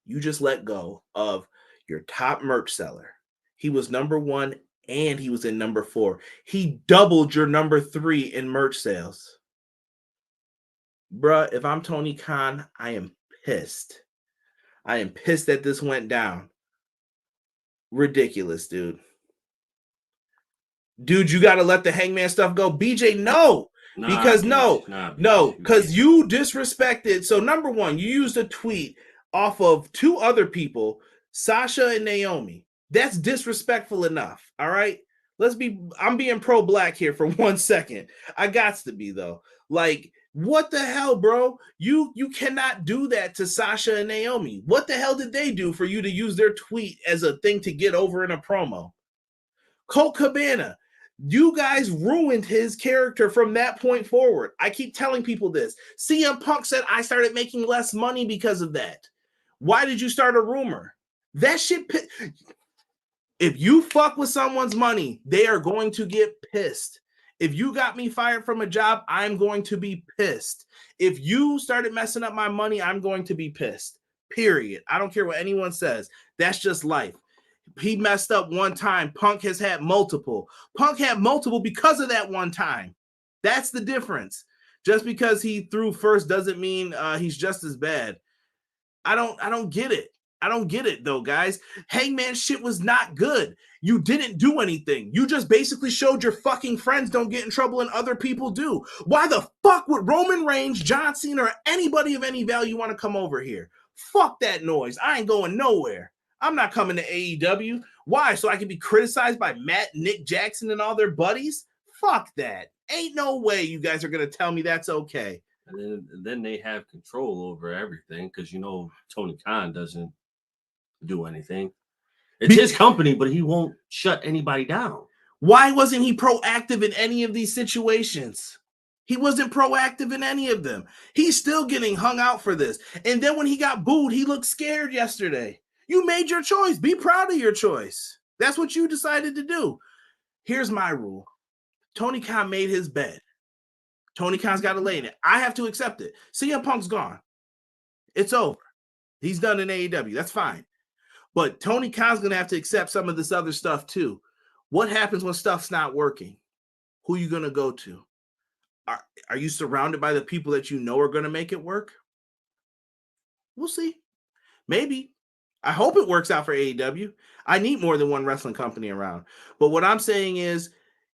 You just let go of your top merch seller. He was number 1 and he was in number 4. He doubled your number 3 in merch sales. Bruh, if I'm Tony Khan, I am pissed. I am pissed that this went down. Ridiculous, dude. Dude, you got to let the Hangman stuff go. BJ, no. Because you disrespected. So number 1, you used a tweet off of 2 other people, Sasha and Naomi. That's disrespectful enough. All right. I'm being pro-black here for 1 second. I gots to be, though. Like, what the hell, bro? You cannot do that to Sasha and Naomi. What the hell did they do for you to use their tweet as a thing to get over in a promo? Colt Cabana, you guys ruined his character from that point forward. I keep telling people this. CM Punk said I started making less money because of that. Why did you start a rumor? That shit. If you fuck with someone's money, they are going to get pissed. If you got me fired from a job, I'm going to be pissed. If you started messing up my money, I'm going to be pissed. Period. I don't care what anyone says. That's just life. He messed up one time. Punk has had multiple. Punk had multiple because of that one time. That's the difference. Just because he threw first doesn't mean he's just as bad. I don't get it. I don't get it, though, guys. Hangman shit was not good. You didn't do anything. You just basically showed your fucking friends don't get in trouble and other people do. Why the fuck would Roman Reigns, John Cena, or anybody of any value want to come over here? Fuck that noise. I ain't going nowhere. I'm not coming to AEW. Why? So I can be criticized by Matt, Nick Jackson, and all their buddies? Fuck that. Ain't no way you guys are going to tell me that's okay. And then they have control over everything because, Tony Khan doesn't do anything. It's his company, but he won't shut anybody down. Why wasn't he proactive in any of these situations? He wasn't proactive in any of them. He's still getting hung out for this. And then when he got booed, he looked scared yesterday. You made your choice. Be proud of your choice. That's what you decided to do. Here's my rule. Tony Khan made his bed. Tony Khan's got to lay in it. I have to accept it. CM Punk's gone. It's over. He's done in AEW. That's fine. But Tony Khan's going to have to accept some of this other stuff too. What happens when stuff's not working? Who are you going to go to? Are you surrounded by the people that you know are going to make it work? We'll see. Maybe. I hope it works out for AEW. I need more than one wrestling company around. But what I'm saying is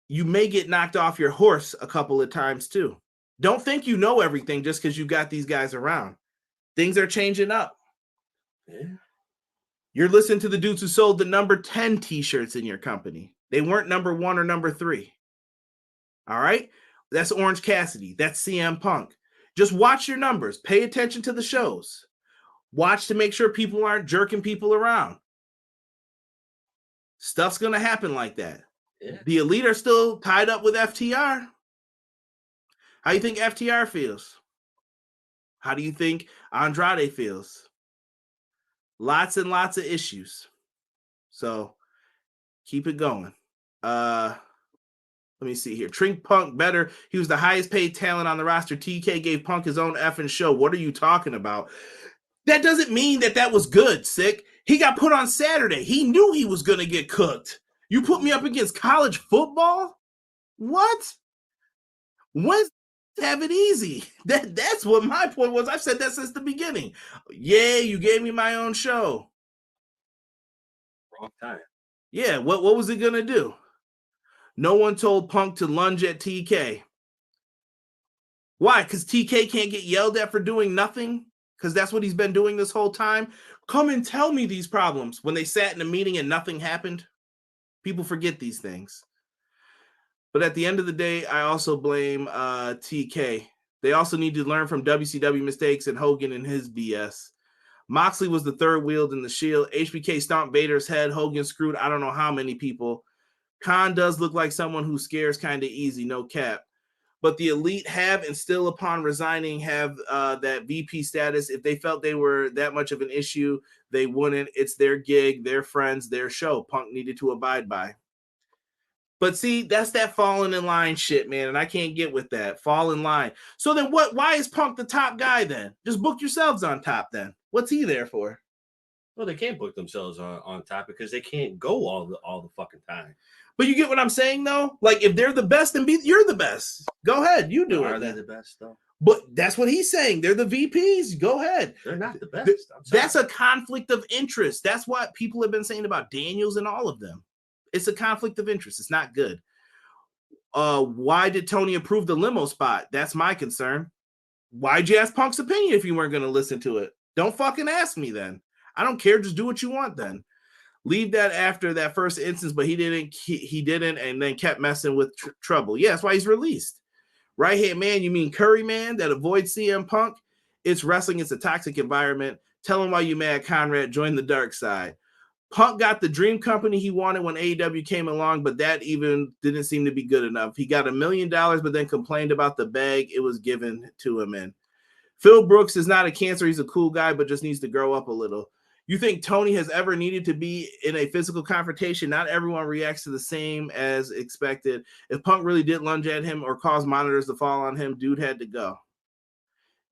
you may get knocked off your horse a couple of times too. Don't think you know everything just because you got these guys around. Things are changing up. Yeah. You're listening to the dudes who sold the number 10 t-shirts in your company. They weren't number 1 or number 3. All right? That's Orange Cassidy. That's CM Punk. Just watch your numbers. Pay attention to the shows. Watch to make sure people aren't jerking people around. Stuff's going to happen like that. Yeah. The Elite are still tied up with FTR. How do you think FTR feels? How do you think Andrade feels? Lots and lots of issues. So keep it going. Let me see here. Treat Punk better. He was the highest paid talent on the roster. TK gave Punk his own effing show. What are you talking about? That doesn't mean that was good, sick. He got put on Saturday. He knew he was going to get cooked. You put me up against college football? What? When's have it easy? That's what my point was. I've said that since the beginning. Yeah, you gave me my own show. Wrong time. Yeah, what was it going to do? No one told Punk to lunge at TK. Why? Because TK can't get yelled at for doing nothing? Because that's what he's been doing this whole time? Come and tell me these problems. When they sat in a meeting and nothing happened? People forget these things. But at the end of the day, I also blame TK. They also need to learn from WCW mistakes and Hogan and his BS. Moxley was the third wheel in the Shield. HBK stomped Vader's head. Hogan screwed I don't know how many people. Khan does look like someone who scares kind of easy, no cap. But the Elite have and still upon resigning have that VP status. If they felt they were that much of an issue, they wouldn't. It's their gig, their friends, their show. Punk needed to abide by. But see, that's that falling in line shit, man, and I can't get with that. Fall in line. So then what? Why is Punk the top guy then? Just book yourselves on top then. What's he there for? Well, they can't book themselves on top because they can't go all the fucking time. But you get what I'm saying, though? Like, if they're the best, then you're the best. Go ahead. You do it. Are they the best, though? But that's what he's saying. They're the VPs. Go ahead. They're not the best. That's a conflict of interest. That's what people have been saying about Daniels and all of them. It's a conflict of interest. It's not good. Why did Tony approve the limo spot? That's my concern. Why'd you ask Punk's opinion if you weren't going to listen to it? Don't fucking ask me then. I don't care. Just do what you want then. Leave that after that first instance, but he didn't, and then kept messing with trouble. Yeah, that's why he's released. Right-hand man, you mean Curry man that avoids CM Punk? It's wrestling. It's a toxic environment. Tell him why you mad, Conrad. Join the dark side. Punk got the dream company he wanted when AEW came along, but that even didn't seem to be good enough. He got $1 million, but then complained about the bag it was given to him in. Phil Brooks is not a cancer. He's a cool guy, but just needs to grow up a little. You think Tony has ever needed to be in a physical confrontation? Not everyone reacts to the same as expected. If Punk really did lunge at him or cause monitors to fall on him, dude had to go.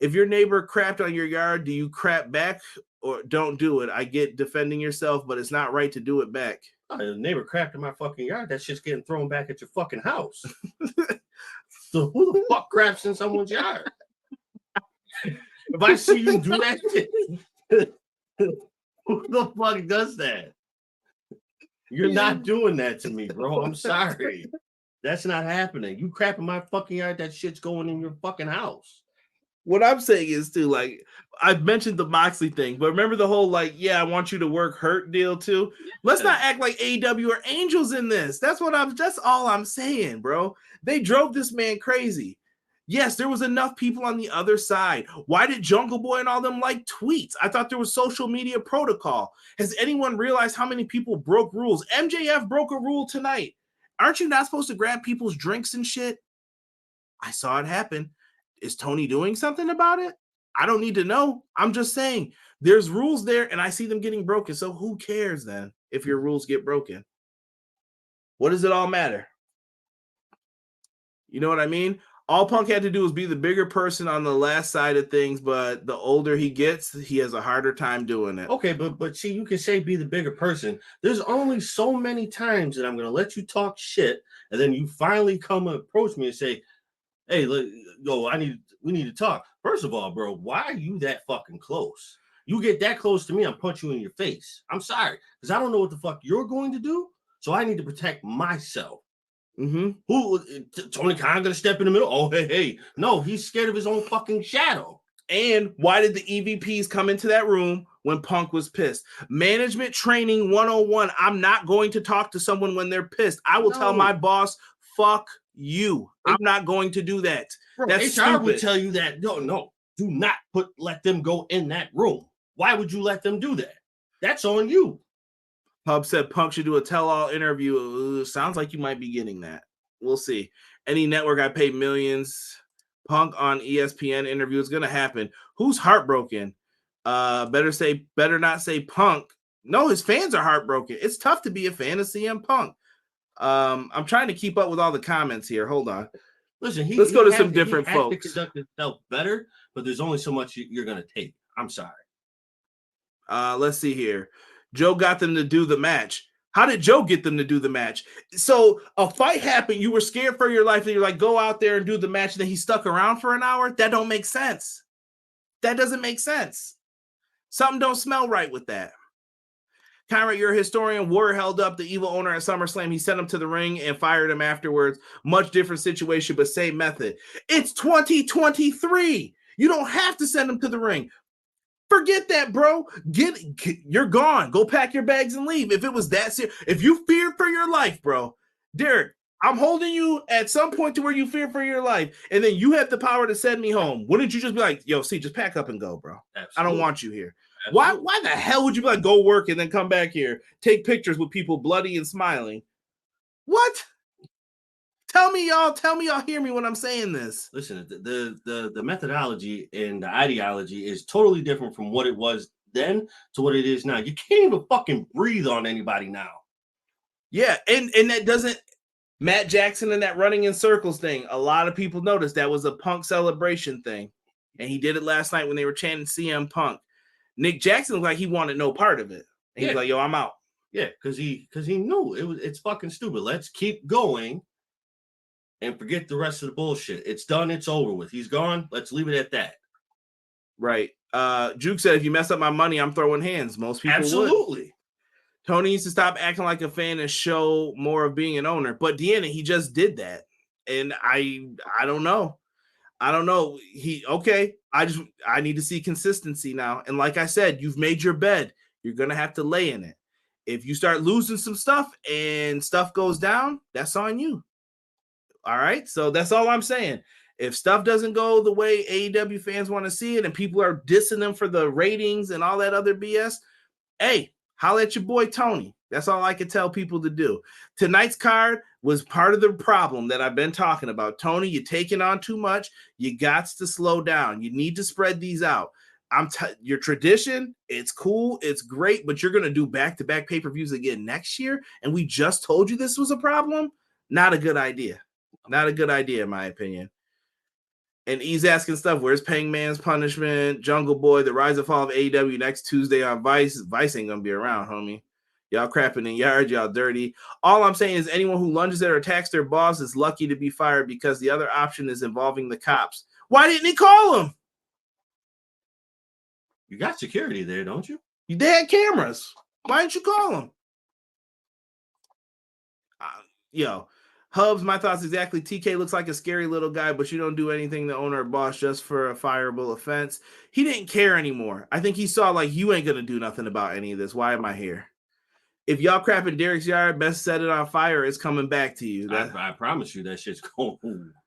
If your neighbor crapped on your yard, do you crap back or don't do it? I get defending yourself, but it's not right to do it back. Oh, the neighbor crapped in my fucking yard. That's just getting thrown back at your fucking house. So who the fuck craps in someone's yard? If I see you do that shit, who the fuck does that? You're not doing that to me, bro. I'm sorry. That's not happening. You crap in my fucking yard, that shit's going in your fucking house. What I'm saying is too, like, I've mentioned the Moxley thing, but remember the whole, like, yeah, I want you to work hurt deal too. Let's not act like AEW are angels in this. That's all I'm saying, bro. They drove this man crazy. Yes, there was enough people on the other side. Why did Jungle Boy and all them like tweets? I thought there was social media protocol. Has anyone realized how many people broke rules? MJF broke a rule tonight. Aren't you not supposed to grab people's drinks and shit? I saw it happen. Is Tony doing something about it? I don't need to know. I'm just saying there's rules there and I see them getting broken. So who cares then if your rules get broken? What does it all matter? You know what I mean? All Punk had to do was be the bigger person on the last side of things, but the older he gets, he has a harder time doing it. Okay, but see, you can say be the bigger person. There's only so many times that I'm going to let you talk shit, and then you finally come and approach me and say, hey, we need to talk. First of all, bro, why are you that fucking close? You get that close to me, I'll punch you in your face. I'm sorry, because I don't know what the fuck you're going to do, so I need to protect myself. Who Tony Khan gonna step in the middle? Oh, hey. No, he's scared of his own fucking shadow. And why did the EVPs come into that room when Punk was pissed? Management training 101. I'm not going to talk to someone when they're pissed. I will tell my boss, fuck you. I'm not going to do that. Bro, That's HR stupid. would tell you that. No, do not let them go in that room. Why would you let them do that? That's on you. Hub said Punk should do a tell-all interview. Sounds like you might be getting that. We'll see. Any network I pay millions. Punk on ESPN interview is going to happen. Who's heartbroken? Better not say Punk. No, his fans are heartbroken. It's tough to be a fan of CM Punk. I'm trying to keep up with all the comments here. Hold on. Listen, let's go to some different he folks. To conduct himself better, but there's only so much you're going to take. I'm sorry. Let's see here. Joe got them to do the match. How did Joe get them to do the match? So a fight happened. You were scared for your life. And you're like, go out there and do the match. And then he stuck around for an hour. That don't make sense. That doesn't make sense. Something don't smell right with that. Conrad, you're a historian. Warrior held up the evil owner at SummerSlam. He sent him to the ring and fired him afterwards. Much different situation, but same method. It's 2023. You don't have to send him to the ring. Forget that, bro. You're gone. Go pack your bags and leave. If it was that serious, if you feared for your life, bro, Derek, I'm holding you at some point to where you fear for your life, and then you have the power to send me home. Wouldn't you just be like, yo, see, just pack up and go, bro? Absolutely. I don't want you here. Absolutely. Why the hell would you be like, go work and then come back here, take pictures with people bloody and smiling? What? Tell me y'all hear me when I'm saying this. Listen, the methodology and the ideology is totally different from what it was then to what it is now. You can't even fucking breathe on anybody now. Yeah, and that doesn't Matt Jackson and that running in circles thing. A lot of people noticed that was a Punk celebration thing. And he did it last night when they were chanting CM Punk. Nick Jackson looked like he wanted no part of it. And he was like, yo, I'm out. Yeah, because he knew it's fucking stupid. Let's keep going. And forget the rest of the bullshit. It's done. It's over with. He's gone. Let's leave it at that. Right. Juke said, if you mess up my money, I'm throwing hands. Most people Absolutely. would. Tony needs to stop acting like a fan and show more of being an owner. But Deanna, he just did that. And I don't know. I need to see consistency now. And like I said, you've made your bed. You're going to have to lay in it. If you start losing some stuff and stuff goes down, that's on you. All right, so that's all I'm saying. If stuff doesn't go the way AEW fans want to see it and people are dissing them for the ratings and all that other BS, hey, holla at your boy Tony. That's all I can tell people to do. Tonight's card was part of the problem that I've been talking about. Tony, you're taking on too much. You got to slow down. You need to spread these out. Your tradition, it's cool, it's great, but you're going to do back-to-back pay-per-views again next year, and we just told you this was a problem? Not a good idea. Not a good idea, in my opinion. And he's asking stuff. Where's Pangman's punishment? Jungle Boy, the rise and fall of AEW next Tuesday on Vice. Vice ain't going to be around, homie. Y'all crapping in yards. Y'all dirty. All I'm saying is anyone who lunges at or attacks their boss is lucky to be fired because the other option is involving the cops. Why didn't he call him? You got security there, don't you? They had cameras. Why didn't you call him? Hubs, my thoughts exactly. TK looks like a scary little guy, but you don't do anything to owner or boss just for a fireable offense. He didn't care anymore. I think he saw like, you ain't going to do nothing about any of this. Why am I here? If y'all crap in Derek's yard, best set it on fire. It's coming back to you. I promise you that shit's going.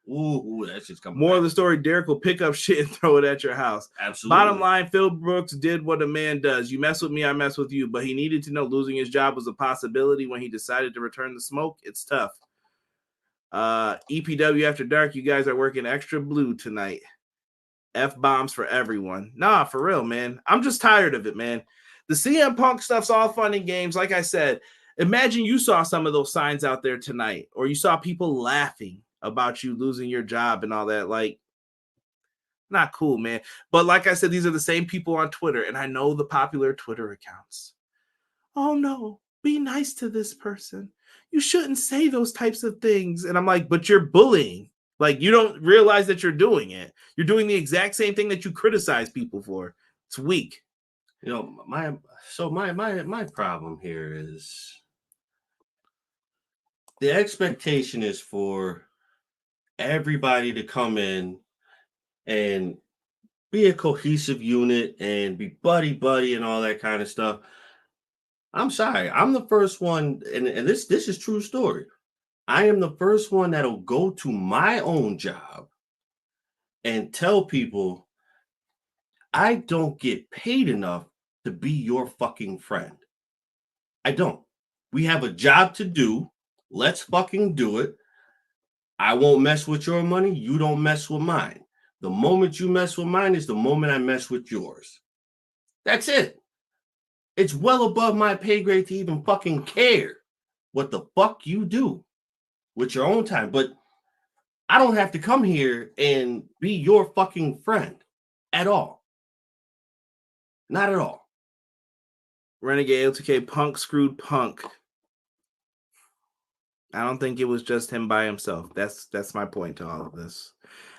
Ooh, that shit's coming More back. of the story, Derek will pick up shit and throw it at your house. Absolutely. Bottom line, Phil Brooks did what a man does. You mess with me, I mess with you. But he needed to know losing his job was a possibility when he decided to return the smoke. It's tough. EPW After Dark, you guys are working extra blue tonight. F-bombs for everyone. Nah, for real, man. I'm just tired of it, man. The CM Punk stuff's all fun and games. Like I said, imagine you saw some of those signs out there tonight, or you saw people laughing about you losing your job and all that. Like, not cool, man. But like I said, these are the same people on Twitter, and I know the popular Twitter accounts. Oh, no, be nice to this person. You shouldn't say those types of things. And I'm like, but you're bullying. Like, you don't realize that you're doing it. You're doing the exact same thing that you criticize people for. It's weak. You know, my problem here is the expectation is for everybody to come in and be a cohesive unit and be buddy and all that kind of stuff. I'm sorry. I'm the first one, and this is true story. I am the first one that'll go to my own job and tell people I don't get paid enough to be your fucking friend. I don't. We have a job to do. Let's fucking do it. I won't mess with your money. You don't mess with mine. The moment you mess with mine is the moment I mess with yours. That's it. It's well above my pay grade to even fucking care what the fuck you do with your own time. But I don't have to come here and be your fucking friend at all. Not at all. Renegade L2K, Punk screwed Punk. I don't think it was just him by himself. That's my point to all of this.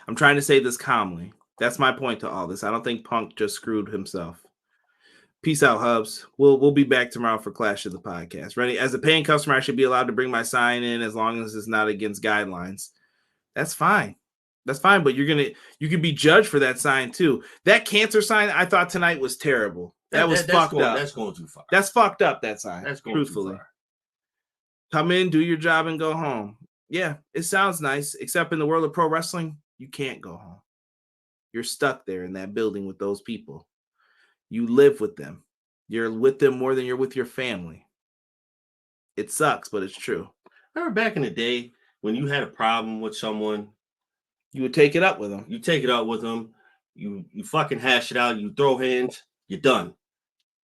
I'm trying to say this calmly. That's my point to all this. I don't think Punk just screwed himself. Peace out, Hobbs. We'll be back tomorrow for Clash of the Podcast. Rennie, as a paying customer, I should be allowed to bring my sign in as long as it's not against guidelines. That's fine. That's fine, but you can be judged for that sign too. That cancer sign I thought tonight was terrible. That was fucked up. That's going too far. That's fucked up, that sign. That's going truthfully. too far. Come in, do your job, and go home. Yeah, it sounds nice, except in the world of pro wrestling, you can't go home. You're stuck there in that building with those people. You live with them. You're with them more than you're with your family. It sucks, but it's true. Remember back in the day when you had a problem with someone, you would take it up with them. You take it up with them. You fucking hash it out. You throw hands. You're done.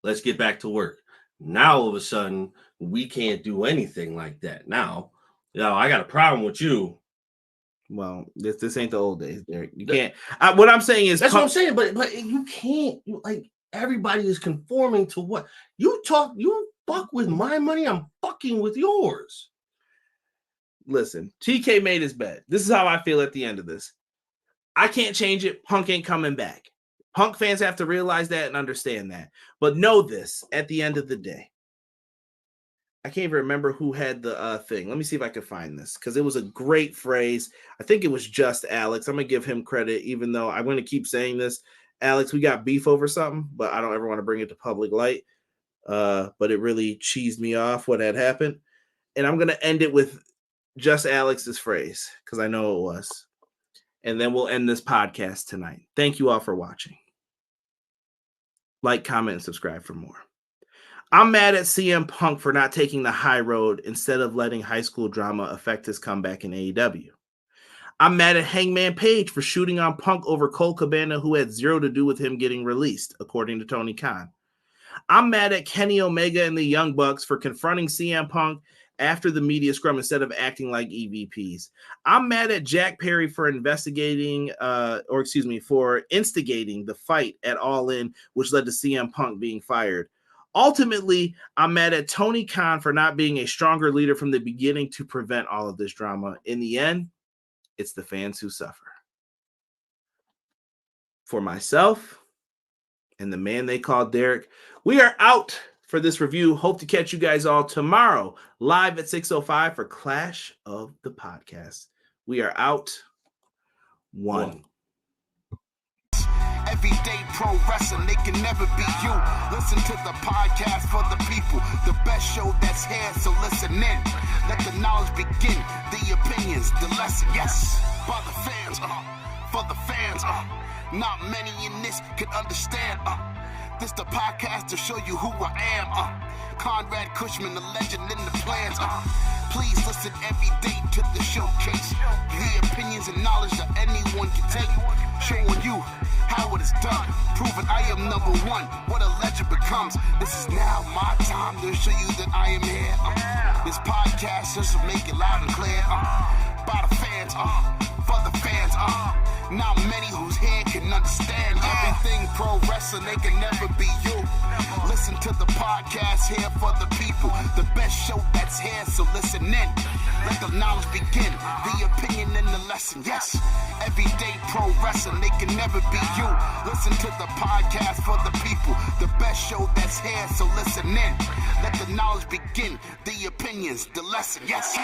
Let's get back to work. Now, all of a sudden, we can't do anything like that. Now, I got a problem with you. Well, this ain't the old days, Derek. You can't. What I'm saying is, that's what I'm saying. But you can't. Everybody is conforming to what you talk. You fuck with my money. I'm fucking with yours. Listen, TK made his bed. This is how I feel at the end of this. I can't change it. Punk ain't coming back. Punk fans have to realize that and understand that. But know this, at the end of the day, I can't even remember who had the thing. Let me see if I can find this, because it was a great phrase. I think it was just Alex. I'm going to give him credit, even though I'm going to keep saying this. Alex, we got beef over something, but I don't ever want to bring it to public light. But it really cheesed me off what had happened. And I'm going to end it with just Alex's phrase, because I know it was. And then we'll end this podcast tonight. Thank you all for watching. Like, comment, and subscribe for more. I'm mad at CM Punk for not taking the high road instead of letting high school drama affect his comeback in AEW. I'm mad at Hangman Page for shooting on Punk over Cole Cabana, who had zero to do with him getting released, according to Tony Khan. I'm mad at Kenny Omega and the Young Bucks for confronting CM Punk after the media scrum instead of acting like EVPs. I'm mad at Jack Perry for for instigating the fight at All In, which led to CM Punk being fired. Ultimately, I'm mad at Tony Khan for not being a stronger leader from the beginning to prevent all of this drama. In the end, it's the fans who suffer. For myself and the man they call Derek, we are out for this review. Hope to catch you guys all tomorrow live at 6:05 for Clash of the Podcast. We are out. One. Everyday pro wrestling, they can never be you. Listen to the podcast for the people, the best show that's here, so listen in. Let the knowledge begin, the opinions, the lesson, yes. By the fans, for the fans, not many in this can understand, This the podcast to show you who I am, Conrad Cushman, the legend in the plans, Please listen every day to the showcase. The opinions and knowledge that anyone can take. Showing you how it is done. Proving I am number one. What a legend becomes. This is now my time to show you that I am here. This podcast just to make it loud and clear. By the fans, for the fans, not many who's here can understand everything pro wrestling. They can never be you. Listen to the podcast here for the people, the best show that's here, so listen in. Let the knowledge begin, the opinion and the lesson. Yes, everyday pro wrestling, they can never be you. Listen to the podcast for the people, the best show that's here, so listen in. Let the knowledge begin, the opinions, the lesson. Yes.